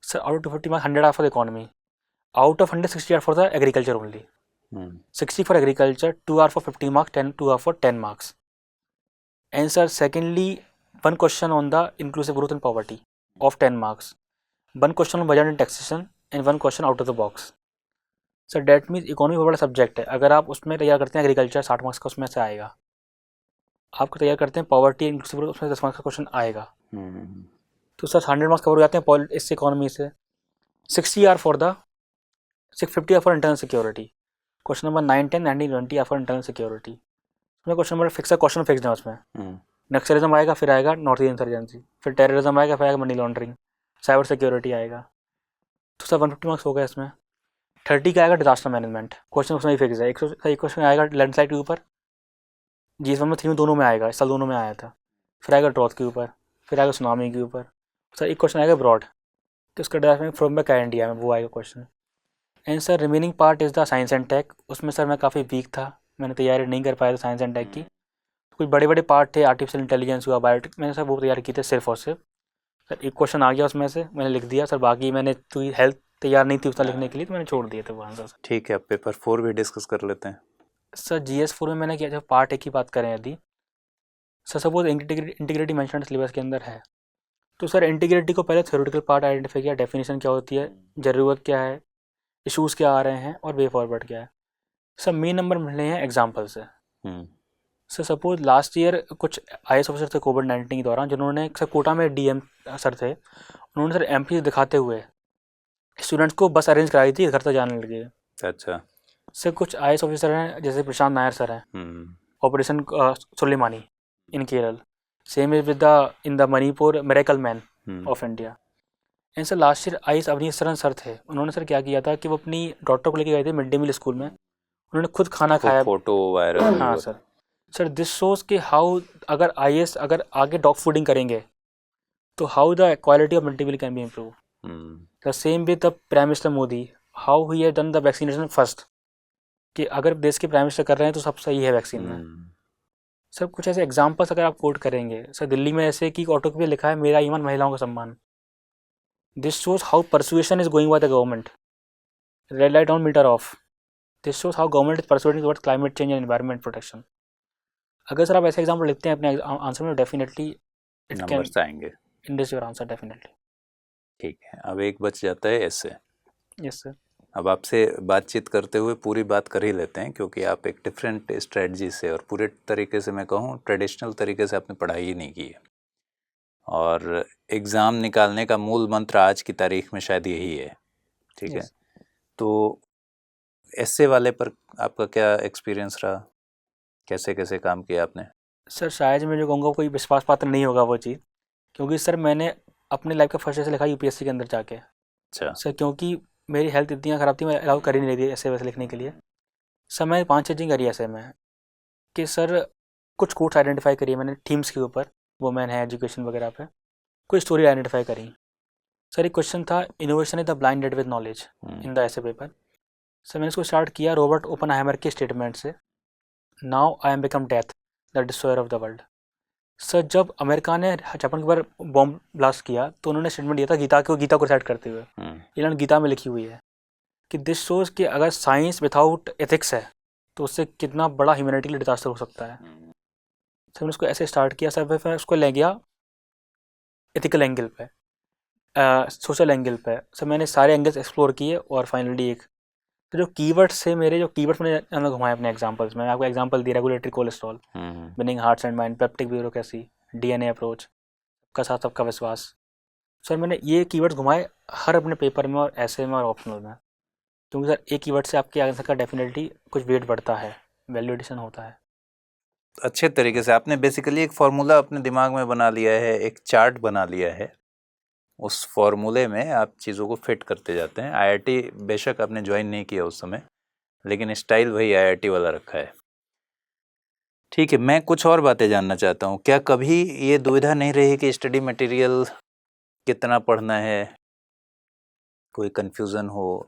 Sir out of 250 marks 100 are for the economy, out of 100 60 are for the agriculture only. 60 for agriculture, 2 are for 50 marks, 2 are for 10 marks. And sir, secondly, one question on the inclusive growth and poverty of 10 marks. One question on budget and taxation and one question out of the box. Sir that means economy बहुत बड़ा subject है। अगर आप उसमें तैयार करते हैं agriculture 60 marks का उसमें से आएगा। आप तैयार करते हैं पॉवर्टी इंक्लूसिव ग्रोथ उसमें 10 मार्क्स का क्वेश्चन आएगा। तो सर 100 मार्क्स कवर हो जाते हैं इससे इकोनॉमी से। 60 are for the 650 are for internal security. Question number 9, 10, 19, 20 are for internal security. उसमें क्वेश्चन नंबर फिक्स है, क्वेश्चन फिक्स है उसमें। नक्सलिज्म आएगा, फिर आएगा नॉर्थ ईस्ट इंसर्जेंसी, फिर टेररिज्म आएगा, फिर आएगा मनी लॉन्ड्रिंग, साइबर सिक्योरिटी आएगा। तो सर 150 मार्क्स हो गए इसमें। 30 का आएगा डिजास्टर मैनेजमेंट, क्वेश्चन उसमें ही फिक्स है। एक क्वेश्चन आएगा लैंडस्लाइड के ऊपर, GS1 में 3 में दोनों में आएगा, इस साल दोनों में आया था। फिर आएगा ड्रॉथ के ऊपर, फिर आएगा सुनामी के ऊपर। सर एक क्वेश्चन आएगा ब्रॉड कि उसका डिजास्टर फ्रॉम बैक इंडिया में, वो आएगा क्वेश्चन। And sir remaining part is the science and tech. उसमें सर मैं काफ़ी वीक था, मैंने तैयारी नहीं कर पाया था साइंस एंड टेक की। कुछ बड़े बड़े पार्ट थे, आर्टिफिशियल इंटेलिजेंस हुआ, बायोटिक, मैंने सर वो तैयार की थे सिर्फ और सिर्फ। सर एक क्वेश्चन आ गया उसमें से, मैंने लिख दिया सर। बाकी मैंने तो हेल्थ तैयार नहीं थी उतना लिखने के लिए, तो मैंने छोड़ दिए थे वो आंसर। ठीक है, अब पेपर 4 भी डिस्कस कर लेते हैं। सर GS4 में मैंने किया, जब पार्ट 1 की बात करें यदि sir suppose integrity mention syllabus के अंदर है, तो सर इंटीग्रिटी को पहले थ्योरेटिकल पार्ट आइडेंटिफाई किया, डेफिनेशन क्या होती है, ज़रूरत क्या है, इशूज़ क्या आ रहे हैं और वे फॉरवर्ड क्या है। सर मेन नंबर मिले हैं एग्जाम्पल से। सर सपोज लास्ट ईयर कुछ IAS ऑफिसर थे कोविड-19 के दौरान, जिन्होंने सर कोटा में DM सर थे, उन्होंने सर MP दिखाते हुए स्टूडेंट्स को बस अरेंज कराई थी घर तक जाने लगे। अच्छा। सर कुछ IAS ऑफिसर हैं जैसे प्रशांत नायर सर हैं, operation Sulaimani in Kerala, same is with the in the Manipur miracle man of India. And sir last year IAS Avnish sir थे, उन्होंने सर क्या किया था कि वो अपनी डॉटर को लेके गए थे मिड डे मील स्कूल में, उन्होंने खुद खाना खाया, फोटो वायरल। हाँ सर दिस शोज कि हाउ अगर IAS अगर आगे डॉग फूडिंग करेंगे तो how the quality of mid day meal can be improve. The same with the prime minister Modi, how he has done the vaccination first, कि अगर देश के प्राइम मिनिस्टर कर रहे हैं तो सब सही है वैक्सीन में। सर कुछ ऐसे एग्जांपल्स अगर आप कोट करेंगे, सर दिल्ली में ऐसे कि ऑटो पे लिखा है मेरा ईमान महिलाओं का सम्मान। This shows how persuasion is going by the government, red light on meter off. This shows how government is persuading towards climate change and environment protection. अगर सर आप ऐसे एग्जाम्पल लिखते हैं अपने आंसर में, डेफिनेटली इट कैन नंबर्स आएंगे। इंडिस your answer definitely. ठीक है, अब एक बच जाता है ऐसे। Yes sir. अब आपसे बातचीत करते हुए पूरी बात कर ही लेते हैं, क्योंकि आप एक डिफरेंट स्ट्रेटजी से और पूरे तरीके से, मैं कहूँ ट्रेडिशनल तरीके से आपने पढ़ाई ही नहीं की है, और एग्ज़ाम निकालने का मूल मंत्र आज की तारीख में शायद यही है। ठीक है, तो ऐसे वाले पर आपका क्या एक्सपीरियंस रहा, कैसे कैसे काम किया आपने? सर शायद मैं जो कहूँगा कोई विश्वास पात्र नहीं होगा वो चीज़, क्योंकि सर मैंने अपने लाइफ का फर्स्ट ऐसे लिखा UPSC के अंदर जाके। अच्छा सर क्योंकि मेरी हेल्थ इतनी ख़राब थी, मैं अलाउ कर ही नहीं रही थी ऐसे वैसे लिखने के लिए। सर मैंने 5-6 चीज़ें करी ऐसे में कि सर कुछ कोट्स आइडेंटिफाई करिए मैंने थीम्स के ऊपर, वुमेन है, एजुकेशन वगैरह पे, कोई स्टोरी आइडेंटिफाई करी। सर एक क्वेश्चन था, innovation is the blind date with knowledge in the essay paper. Sir मैंने इसको स्टार्ट किया रॉबर्ट ओपनहाइमर के स्टेटमेंट से, now I am become death the destroyer of the world. Sir जब America ने जापान के ऊपर बॉम्ब ब्लास्ट किया तो उन्होंने स्टेटमेंट दिया था गीता को रिसाइट करते हुए, ये लाइन गीता में लिखी हुई है कि दिस शोज कि अगर साइंस विदाउट एथिक्स है तो उससे कितना बड़ा ह्यूमैनिटी के लिए डिजास्टर हो सकता है। सर मैंने उसको ऐसे स्टार्ट किया। सर फिर उसको ले गया एथिकल एंगल पे, सोशल एंगल पे। सर मैंने सारे एंगल्स एक्सप्लोर किए और फाइनली एक तो जो कीवर्ड्स थे मेरे, जो कीवर्ड्स मैंने घुमाए अपने एग्जांपल्स में। आपको example the, regulatory cholesterol, winning hearts and mind, peptic bureaucracy, DNA approach, सबका साथ सबका विश्वास। सर मैंने ये कीवर्ड्स घुमाए हर अपने पेपर में और ऐसे में और ऑप्शनल में, क्योंकि सर एक कीवर्ड से आपके आंसर का डेफिनेटली कुछ वेट बढ़ता है, वैल्यू एडिशन होता है। अच्छे तरीके से आपने बेसिकली एक फार्मूला अपने दिमाग में बना लिया है, एक चार्ट बना लिया है, उस फार्मूले में आप चीज़ों को फिट करते जाते हैं। IIT बेशक आपने ज्वाइन नहीं किया उस समय, लेकिन स्टाइल वही आईआईटी वाला रखा है। ठीक है, मैं कुछ और बातें जानना चाहता हूँ। क्या कभी ये दुविधा नहीं रही कि स्टडी मटेरियल कितना पढ़ना है, कोई कन्फ्यूज़न हो,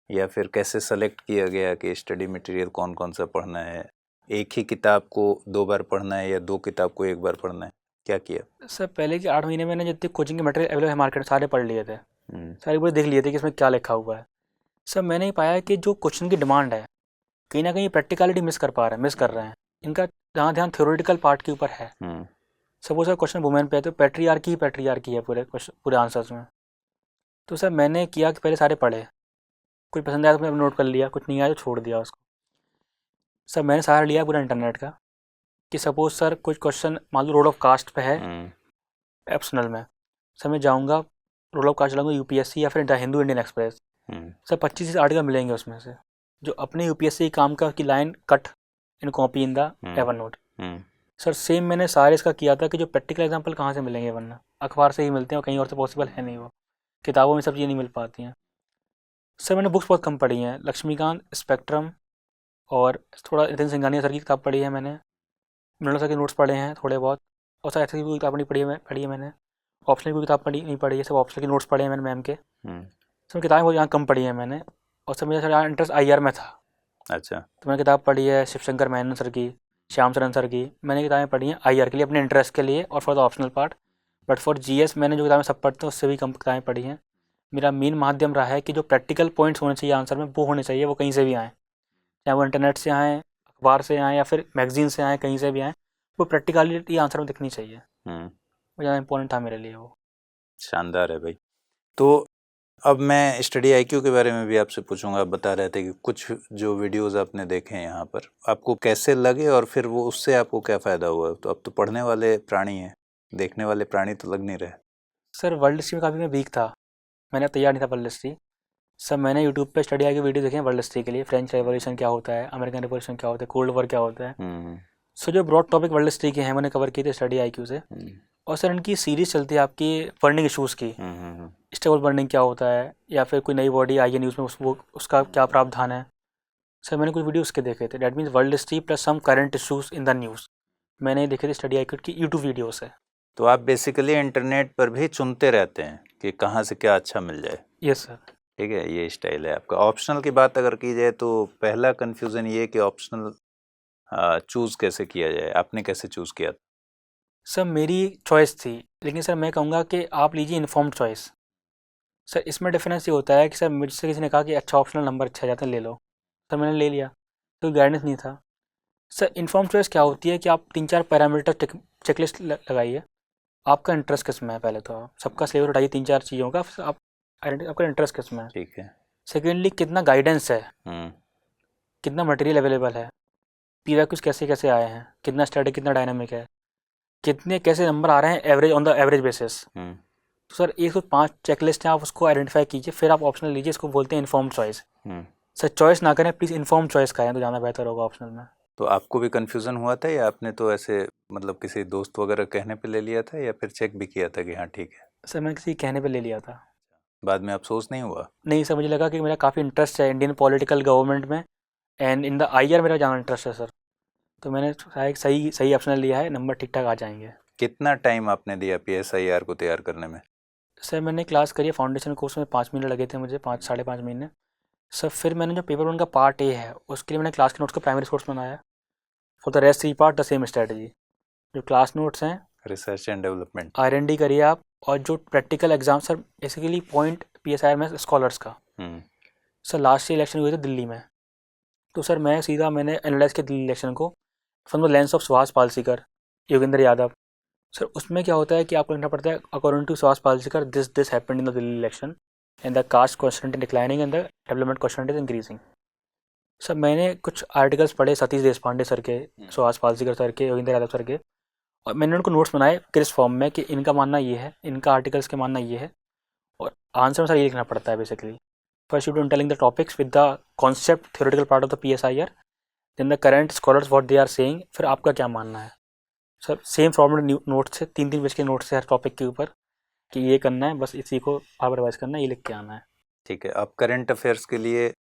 या फिर कैसे सेलेक्ट किया गया कि स्टडी मटेरियल कौन कौन सा पढ़ना है? एक ही किताब को 2 बार पढ़ना है या 2 किताब को 1 बार पढ़ना है? क्या किया? सर पहले के 8 महीने मैंने जितने कोचिंग के मटेरियल अवेलेबल है मार्केट में सारे पढ़ लिए थे, सारे पूरे देख लिए थे कि इसमें क्या लिखा हुआ है। सर मैंने ये पाया कि जो क्वेश्चन की डिमांड है कहीं ना कहीं प्रैक्टिकलिटी मिस कर रहे हैं। इनका जहाँ ध्यान थ्योरेटिकल पार्ट के ऊपर है। सपोज सर क्वेश्चन वुमेन पे है तो पैट्रियार्की है पूरे आंसर्स में। तो सर मैंने किया कि पहले सारे पढ़े, कुछ पसंद आया तो मैंने नोट कर लिया, कुछ नहीं आया तो छोड़ दिया उसको। सर मैंने सहारा लिया पूरा इंटरनेट का कि सपोज सर कुछ क्वेश्चन मान लो रोड ऑफ कास्ट पे है ऑप्शनल में, सर मैं जाऊँगा रोड ऑफ कास्ट लाऊंगा यूपीएससी या फिर the Hindu Indian express. Sir 25 article मिलेंगे उसमें से जो अपने यूपीएससी काम का की line cut in copy in the ever note. Sir same मैंने सारे इसका किया था कि जो प्रैक्टिकल एग्जांपल कहाँ से मिलेंगे, वरना अखबार से ही मिलते हैं और कहीं और से पॉसिबल है नहीं, वो किताबों में सब चीज़ें नहीं मिल पाती हैं। सर मैंने बुक्स बहुत कम पढ़ी हैं, लक्ष्मीकांत, स्पेक्ट्रम और थोड़ा नितिन सिंघानिया सर की किताब पढ़ी है मैंने, मृणल सर के नोट्स पढ़े हैं थोड़े बहुत, और सर ऐसे की कोई किताब नहीं पढ़ी है मैंने, ऑप्शनल की कोई किताब नहीं पढ़ी है, सब ऑप्शनल के नोट्स पढ़े हैं मैंने मैम के। सर किताबें बहुत यहाँ कम पढ़ी हैं मैंने, और सर मेरा सर यहाँ इंटरेस्ट आईआर में था। अच्छा। तो मैंने किताब पढ़ी है शिवशंकर मेनन सर की, श्याम चरण सर की, मैंने किताबें पढ़ी हैं आईआर के लिए अपने इंटरेस्ट के लिए और for the optional part. But for GS मैंने जो किताबें सब पढ़ते हैं उससे भी कम किताबें पढ़ी हैं। मेरा मेन माध्यम रहा है कि जो प्रैक्टिकल पॉइंट्स होने चाहिए आंसर में वो होने चाहिए, वो कहीं से भी आएँ, चाहे वो इंटरनेट से आएँ, अखबार से आएँ या फिर मैगजीन से आएँ, कहीं से भी आएँ, वो प्रैक्टिकलिटी आंसर में दिखनी चाहिए। वो ज़्यादा इंपॉर्टेंट था मेरे लिए वो। शानदार है भाई। तो अब मैं स्टडी आईक्यू के बारे में भी आपसे पूछूंगा। आप बता रहे थे कि कुछ जो वीडियोस आपने देखे हैं यहाँ पर आपको कैसे लगे और फिर वो उससे आपको क्या फ़ायदा हुआ? तो अब तो पढ़ने वाले प्राणी हैं, देखने वाले प्राणी तो लग नहीं रहे। सर वर्ल्ड हिस्ट्री में काफ़ी मैं वीक था, मैंने तैयार नहीं था वर्ल्ड हिस्ट्री। सर मैंने यूट्यूब पे स्टडी आईक्यू वीडियो देखे हैं वर्ल्ड हिस्ट्री के लिए, फ्रेंच रेवोल्यूशन क्या होता है, अमेरिकन रेवोल्यूशन क्या होता है, कोल्ड वॉर क्या होता है। सो जो ब्रॉड टॉपिक वर्ल्ड हिस्ट्री के हैं मैंने कवर किए थे स्टडी आईक्यू से। और सर इनकी सीरीज़ चलती है आपकी बर्निंग इशूज़ की, स्टेबल बर्निंग क्या होता है, या फिर कोई नई बॉडी आई है न्यूज़ में उसका क्या प्रावधान है। सर मैंने कुछ वीडियो उसके देखे थे, that means world history plus some current issues in the news, मैंने देखे थे स्टडी आईक्यू की यूट्यूब वीडियो से। तो आप बेसिकली इंटरनेट पर भी चुनते रहते हैं कि कहाँ से क्या अच्छा मिल जाए। Yes sir. ठीक है, ये स्टाइल है आपका। ऑप्शनल की बात अगर की जाए तो पहला कन्फ्यूज़न ये कि ऑप्शनल चूज़ कैसे किया जाए, आपने कैसे चूज़ किया? सर मेरी चॉइस थी, लेकिन सर मैं कहूँगा कि आप लीजिए इन्फॉर्म्ड चॉइस। सर इसमें डिफरेंस ये होता है कि सर मुझसे किसी ने कहा कि अच्छा ऑप्शनल नंबर अच्छा जाता है ले लो, सर मैंने ले लिया, तो गाइडेंस नहीं था। सर इन्फॉर्म चॉइस क्या होती है कि आप 3-4 पैरामीटर चेकलिस्ट लगाइए, आपका इंटरेस्ट किस में है, पहले तो आप सबका सिलेबस उठाइए 3-4 चीज़ों का, फिर आप आपका इंटरेस्ट किस में है। ठीक है। सेकेंडली कितना गाइडेंस है, कितना मटेरियल अवेलेबल है, पीवाईक्यूज कैसे कैसे आए हैं, कितना स्टैटिक कितना डायनामिक है, कितने कैसे नंबर आ रहे हैं average on the average basis. तो सर 105 चेकलिस्ट हैं, आप उसको आइडेंटिफाई कीजिए, फिर आप ऑप्शनल लीजिए, इसको बोलते हैं इन्फॉर्म चॉइस। सर चॉइस ना करें प्लीज़, इन्फॉर्म चॉइस करें तो ज़्यादा बेहतर होगा ऑप्शनल में। तो आपको भी कन्फ्यूज़न हुआ था या आपने तो ऐसे मतलब किसी दोस्त वगैरह कहने पे ले लिया था या फिर चेक भी किया था कि हाँ ठीक है? सर मैंने किसी कहने पे ले लिया था। बाद में अफसोस नहीं हुआ? नहीं सर, मुझे लगा कि मेरा काफ़ी इंटरेस्ट है इंडियन पॉलिटिकल गवर्नमेंट में एंड इन द आईआर मेरा ज़्यादा इंटरेस्ट है सर, तो मैंने एक सही ऑप्शनल लिया है, नंबर ठीक ठाक आ जाएंगे। कितना टाइम आपने दिया पीएसआईआर को तैयार करने में? सर मैंने क्लास करी है फाउंडेशन कोर्स में, 5 महीने लगे थे मुझे, 5-5.5 महीने। सर फिर मैंने जो पेपर 1 का पार्ट ए है उसके लिए मैंने क्लास के नोट्स का प्राइमरी सोर्स बनाया, for the rest 3 part the same strategy. जो क्लास नोट्स हैं रिसर्च एंड डेवलपमेंट R&D करिए आप, और जो practical exam sir basically point PSIR में स्कॉलर्स का। सर लास्ट ईयर इलेक्शन हुए थे दिल्ली में, तो सर मैंने एनालाइज किया दिल्ली इलेक्शन को from the lens of Subhash Palshikar, Yogendra Yadav. Sir उसमें क्या होता है कि आपको लिखना पड़ता है according to Subhash Palshikar this happened in the Delhi election and the caste question declining and the development question is increasing. Sir मैंने कुछ आर्टिकल्स पढ़े सतीश देशपांडे सर के, सुभाष पालसीकर सर के, योगेंद्र यादव सर के, और मैंने उनको नोट्स बनाए किस फॉर्म में कि इनका मानना ये है, इनका आर्टिकल्स के मानना ये है, और आंसर में सर ये लिखना पड़ता है basically. First you do telling the topics with the concept theoretical part of the PSIR, then the current scholars what they are saying, फिर आपका क्या मानना है। सर सेम फॉर्मेट नोट्स से 3-3 पेज के नोट्स से हर टॉपिक के ऊपर कि ये करना है, बस इसी को आप रिवाइज करना है, ये लिख के आना है। ठीक है। अब करंट अफेयर्स के लिए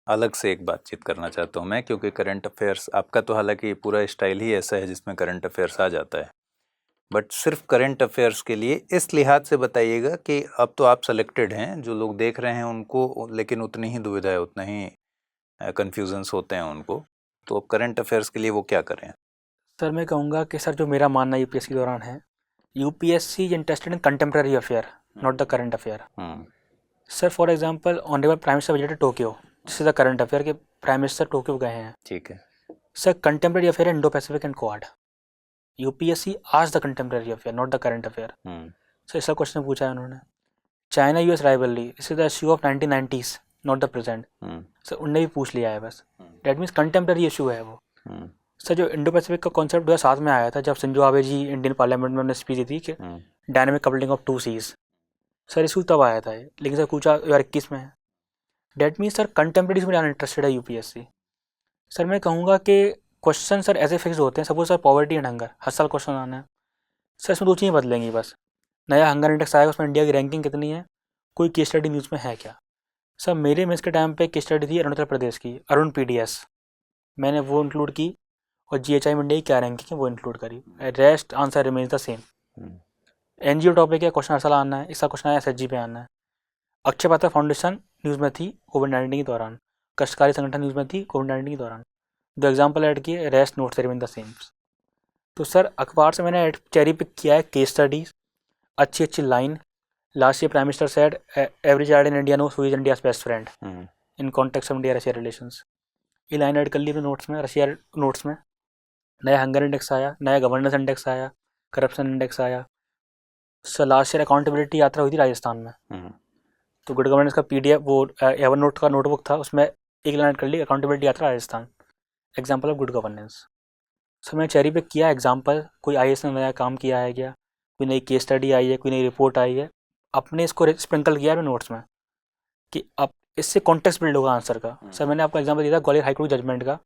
अलग से एक बातचीत करना चाहता हूँ मैं, क्योंकि करंट अफेयर्स आपका तो हालांकि पूरा स्टाइल ही ऐसा है जिसमें करंट अफेयर्स आ जाता है, बट सिर्फ करंट अफेयर्स के लिए इस लिहाज से बताइएगा कि अब तो आप सेलेक्टेड हैं, जो लोग देख रहे हैं उनको लेकिन उतनी ही दुविधा है, उतना ही कन्फ्यूजन्स होते हैं उनको, तो अब करंट अफेयर्स के लिए वो क्या करें? सर मैं कहूँगा कि सर जो मेरा मानना यूपीएससी के दौरान है, UPSC is interested in contemporary affair, not the current affair. Sir for example honourable prime minister visited Tokyo, this is the current affair कि प्राइम मिनिस्टर टोक्यो गए हैं। ठीक है। Sir contemporary affair Indo Pacific and Quad, UPSC आज the contemporary affair not the current affair. Sir इसका question पूछा है उन्होंने। China US rivalry, this is the issue of 1990s not the present. Sir उनने भी पूछ लिया है बस, डेट मीन्स कंटेम्प्रेरी इशू है वो। सर जो इंडो पैसिफिक का कॉन्सेप्ट 2007 में आया था, जब Shinzo Abe ji Indian parliament में उन्होंने स्पीच दी थी कि dynamic coupling of 2 seas, sir issue तब आया था ये, लेकिन सर पूछा 2021 में है। डेट मीन्स सर कंटेम्प्रेरी में ज़्यादा इंटरेस्टेड है यूपीएससी। सर मैं कहूँगा कि क्वेश्चन सर ऐसे फिक्स होते हैं, suppose sir poverty and hunger हर साल क्वेश्चन आना है। सर इसमें 2 चीज़ें बदलेंगी बस, नया हंगर इंडेक्स आएगा, उसमें इंडिया की रैंकिंग कितनी है, कोई केस स्टडी न्यूज़ में है क्या। सर मेरे मेंस के टाइम पे केस स्टडी थी अरुणाचल प्रदेश की, अरुण पीडीएस, मैंने वो इंक्लूड की, और जीएचआई में इंडिया की क्या रैंकिंग है वो इंक्लूड करी, rest answer remains the same. NGO topic है, क्वेश्चन हर साल आना है, इसका क्वेश्चन आया एसएचजी पे आना है। अक्षय पात्र फाउंडेशन न्यूज़ में थी कोविड-19 के दौरान, कष्टकारी संगठन न्यूज़ में थी कोविड-19 के दौरान, 2 एग्जाम्पल ऐड किए, rest notes remain the same. तो सर अखबार से मैंने चेरी पिक किया है केस स्टडीज, अच्छी अच्छी line, last year prime minister said every child in India knows who is India's best friend in context of India Russia relations, ये line add कर ली अपने नोट्स में, रशिया नोट्स में। नया हंगर इंडेक्स आया, नया गवर्नेंस इंडेक्स आया, करप्शन इंडेक्स आया। सर लास्ट ईयर अकाउंटेबिलिटी यात्रा हुई थी राजस्थान में, तो गुड गवर्नेंस का पीडीएफ वो एवर नोट का नोटबुक था, उसमें एक लाइन कर ली अकाउंटेबिलिटी यात्रा Rajasthan, example of good governance. Sir मैंने चेरी पिक किया एग्जाम्पल, कोई आईएएस ने नया काम किया है क्या, कोई नई केस स्टडी आई है, कोई नई रिपोर्ट आई है, अपने इसको स्प्रिंकल किया है नोट्स में कि अब इससे कॉन्टेक्स्ट बिल्ड होगा आंसर का। सर मैंने आपको एग्जाम्पल दिया था ग्वालियर हाईकोर्ट जजमेंट का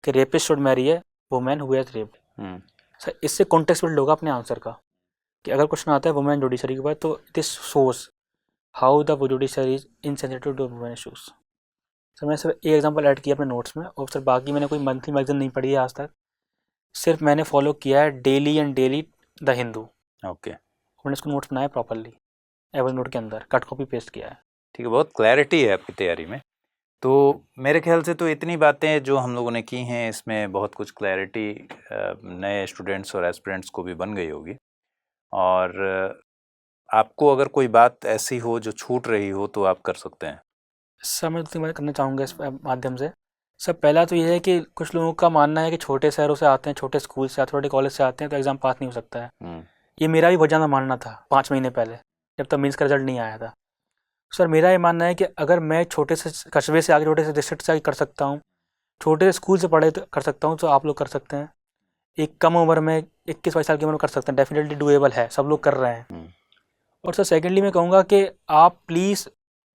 कि रेपिस्ट शुड मैरी है women who has raped. Sir इससे कॉन्टेक्स्ट बिल्ड होगा अपने आंसर का कि अगर क्वेश्चन आता है वुमेन जुडिशरी के बाद, तो this shows how the judiciary is insensitive to women issues. Sir मैंने सिर्फ एक एग्जाम्पल ऐड किया अपने नोट्स में, और सर बाकी मैंने कोई मंथली मैगजीन नहीं पढ़ी है आज तक, सिर्फ मैंने फॉलो किया है daily and daily the Hindu. Okay, मैंने इसको नोट्स बनाया प्रॉपरली, एवर नोट के अंदर कट कॉपी पेस्ट किया है। ठीक है, बहुत क्लैरिटी है आपकी तैयारी में। तो मेरे ख्याल से तो इतनी बातें जो हम लोगों ने की हैं, इसमें बहुत कुछ क्लैरिटी नए स्टूडेंट्स और एस्पिरेंट्स को भी बन गई होगी। और आपको अगर कोई बात ऐसी हो जो छूट रही हो तो आप कर सकते हैं। सर मैं 2 बात करना चाहूँगा इस माध्यम से। सर पहला तो ये है कि कुछ लोगों का मानना है कि छोटे शहरों से आते हैं, छोटे स्कूल से, छोटे कॉलेज से आते हैं, तो एग्ज़ाम पास नहीं हो सकता है। ये मेरा भी बहुत ज़्यादा मानना था 5 महीने पहले, जब तक मीन्स का रिजल्ट नहीं आया था। सर मेरा ये मानना है कि अगर मैं छोटे से कस्बे से आके, छोटे से डिस्ट्रिक्ट से आके कर सकता हूँ, छोटे से स्कूल से पढ़े कर सकता हूँ, तो आप लोग कर सकते हैं। एक कम उम्र में 21-22 साल की उम्र में कर सकते हैं, डेफिनेटली डूएबल है, सब लोग कर रहे हैं। और सर सेकेंडली मैं कहूँगा कि आप प्लीज़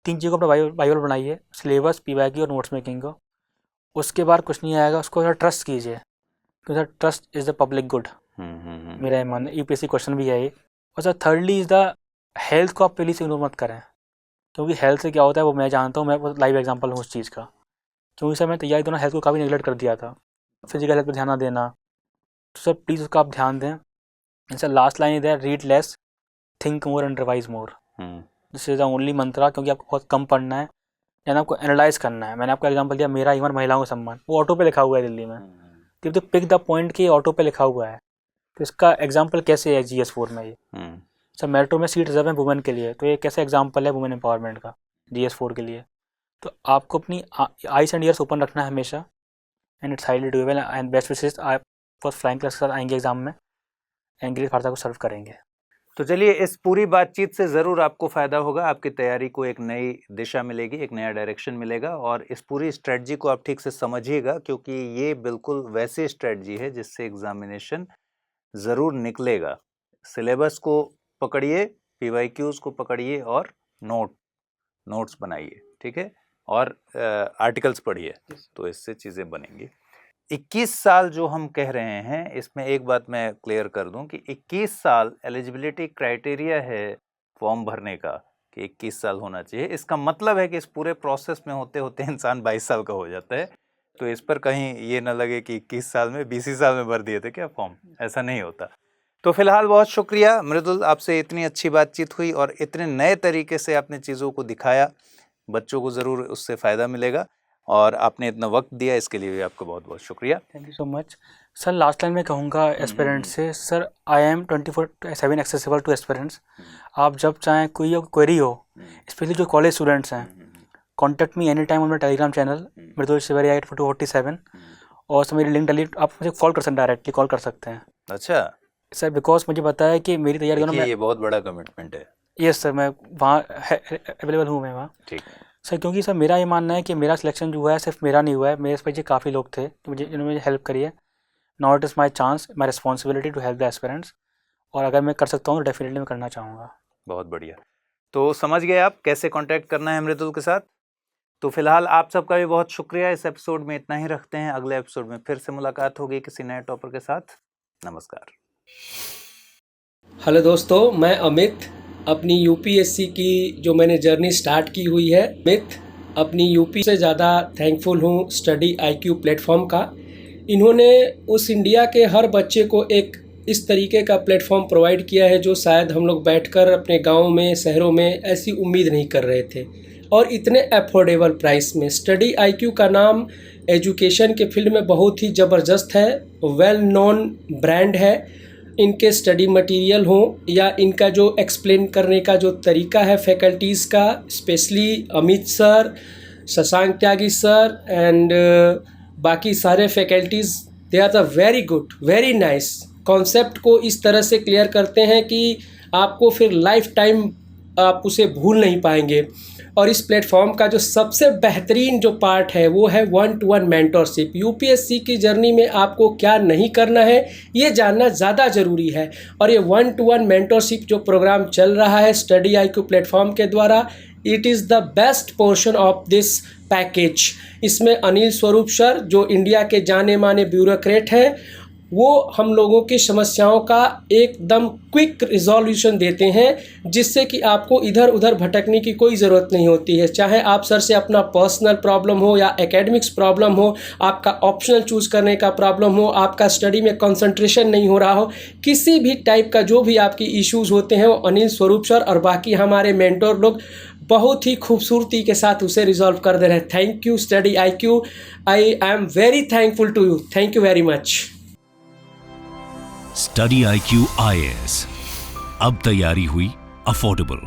3 चीज़ों को अपना बाइबल बनाइए, सिलेबस, पीवाईक्यू और नोट्स मेकिंग को। उसके बाद कुछ नहीं आएगा, उसको सर ट्रस्ट कीजिए, क्योंकि sir trust is the public good. मेरा ये मानना, यूपीएससी क्वेश्चन भी है ये। और sir thirdly is the health को आप प्लीज़ इग्नोर मत करें, क्योंकि हेल्थ से क्या होता है वो मैं जानता हूँ, मैं वो लाइव एग्जांपल हूँ उस चीज़ का। क्योंकि सर मैं तैयारी दौरान हेल्थ को काफ़ी नेगलेक्ट कर दिया था, फिजिकल हेल्थ पर ध्यान ना देना, तो सर प्लीज़ उसका आप ध्यान दें। सर लास्ट लाइन इधर, read less, think more and revise more, this is the only mantra, क्योंकि आपको बहुत कम पढ़ना है, यानी आपको एनालाइज करना है। मैंने आपको एग्जांपल दिया मेरा ईवन महिलाओं का सम्मान, वो ऑटो पे लिखा हुआ है दिल्ली में, तो पिक द पॉइंट कि ऑटो पे लिखा हुआ है, तो इसका एग्जांपल कैसे है GS4 में ये। सर मेट्रो में सीट रिजर्व है वुमेन के लिए, तो ये कैसे एग्जांपल है वुमेन एम्पावरमेंट का GS4 के लिए। तो आपको अपनी आइस एंड ईयर्स ओपन रखना है हमेशा, and it's highly doable and best wishes. आप फर्स्ट फ्लाइंग क्लास के साथ आएंगे एग्जाम में, एंग्लिश भाषा को सर्व करेंगे। तो चलिए, इस पूरी बातचीत से ज़रूर आपको फ़ायदा होगा, आपकी तैयारी को एक नई दिशा मिलेगी, एक नया डायरेक्शन मिलेगा, और इस पूरी स्ट्रेटजी को आप ठीक से समझिएगा, क्योंकि ये बिल्कुल वैसी स्ट्रेटजी है जिससे एग्जामिनेशन ज़रूर निकलेगा। सिलेबस को पकड़िए, पीवाईक्यूज़ को पकड़िए, और नोट्स बनाइए, ठीक है, और आर्टिकल्स पढ़िए, तो इससे चीज़ें बनेंगी। 21 साल जो हम कह रहे हैं, इसमें एक बात मैं क्लियर कर दूं कि 21 साल एलिजिबिलिटी क्राइटेरिया है फॉर्म भरने का, कि 21 साल होना चाहिए। इसका मतलब है कि इस पूरे प्रोसेस में होते होते इंसान 22 साल का हो जाता है। तो इस पर कहीं ये ना लगे कि 21 साल में 20 ही साल में भर दिए थे क्या फॉर्म, ऐसा नहीं होता। तो फिलहाल बहुत शुक्रिया मृदुल, आपसे इतनी अच्छी बातचीत हुई और इतने नए तरीके से आपने चीज़ों को दिखाया। बच्चों को ज़रूर उससे फ़ायदा मिलेगा और आपने इतना वक्त दिया, इसके लिए भी आपका बहुत बहुत शुक्रिया। Thank you so much sir. Last time मैं कहूँगा एस्पिरेंट्स से, sir I am 24/7 accessible to aspirants. आप जब चाहें कोई क्वेरी हो, स्पेशली जो कॉलेज स्टूडेंट्स हैं, contact me any time on my Telegram channel Mridul Shivaria 8247। और सर मेरी लिंक डली, आप मुझे कॉल कर सकते, डायरेक्टली कॉल कर सकते हैं। अच्छा सर बिकॉज मुझे पता है कि मेरी तैयारी दोनों में, ये बहुत बड़ा कमिटमेंट है। यस सर, मैं वहाँ अवेलेबल हूँ, मैं वहाँ। ठीक सर क्योंकि सर मेरा ये मानना है कि मेरा सिलेक्शन जो हुआ है सिर्फ मेरा नहीं हुआ है, मेरे पीछे काफ़ी लोग थे जिन्होंने मुझे हेल्प करी है। Now it is my chance, my responsibility to help the aspirants. और अगर मैं कर सकता हूँ तो डेफिनेटली मैं करना चाहूँगा। बहुत बढ़िया। तो समझ गए आप कैसे कांटेक्ट करना है मृदुल के साथ। तो फिलहाल आप सबका भी बहुत शुक्रिया। इस एपिसोड में इतना ही रखते हैं, अगले एपिसोड में फिर से मुलाकात होगी किसी नए टॉपर के साथ। नमस्कार। हेलो दोस्तों, मैं अमित। अपनी यूपीएससी की जो मैंने जर्नी स्टार्ट की हुई है, अमित अपनी यूपी से ज़्यादा थैंकफुल हूँ स्टडी आईक्यू प्लेटफॉर्म का। इन्होंने उस इंडिया के हर बच्चे को एक इस तरीके का प्लेटफॉर्म प्रोवाइड किया है जो शायद हम लोग बैठकर अपने गाँव में, शहरों में ऐसी उम्मीद नहीं कर रहे थे, और इतने अफोर्डेबल प्राइस में। स्टडी आईक्यू का नाम एजुकेशन के फील्ड में बहुत ही ज़बरदस्त है, वेल नोन ब्रांड है। इनके स्टडी मटेरियल हो या इनका जो एक्सप्लेन करने का जो तरीका है फैकल्टीज़ का, specially Amit sir, Shashank Tyagi sir and बाकी सारे faculties, they are the very good, very nice. Concept को इस तरह से क्लियर करते हैं कि आपको फिर लाइफ टाइम आप उसे भूल नहीं पाएंगे। और इस प्लेटफॉर्म का जो सबसे बेहतरीन जो पार्ट है वो है 1-to-1 मेंटरशिप। यूपीएससी की जर्नी में आपको क्या नहीं करना है ये जानना ज़्यादा ज़रूरी है, और ये 1-to-1 मेंटरशिप जो प्रोग्राम चल रहा है स्टडी आईक्यू प्लेटफॉर्म के द्वारा, it is the best portion of this package. इसमें अनिल स्वरूप सर, जो इंडिया के जाने माने ब्यूरोक्रेट हैं, वो हम लोगों की समस्याओं का एकदम क्विक रिजॉल्यूशन देते हैं, जिससे कि आपको इधर उधर भटकने की कोई ज़रूरत नहीं होती है। चाहे आप सर से अपना पर्सनल प्रॉब्लम हो या एकेडमिक्स प्रॉब्लम हो, आपका ऑप्शनल चूज़ करने का प्रॉब्लम हो, आपका स्टडी में कंसंट्रेशन नहीं हो रहा हो, किसी भी टाइप का जो भी आपकी इश्यूज़ होते हैं, वो अनिल स्वरूप सर और बाकी हमारे मेंटर लोग बहुत ही खूबसूरती के साथ उसे रिजॉल्व कर दे रहे हैं। Thank you study IQ, I am very thankful to you. Thank you very much. Study IQ IAS, अब तैयारी हुई अफोर्डेबल।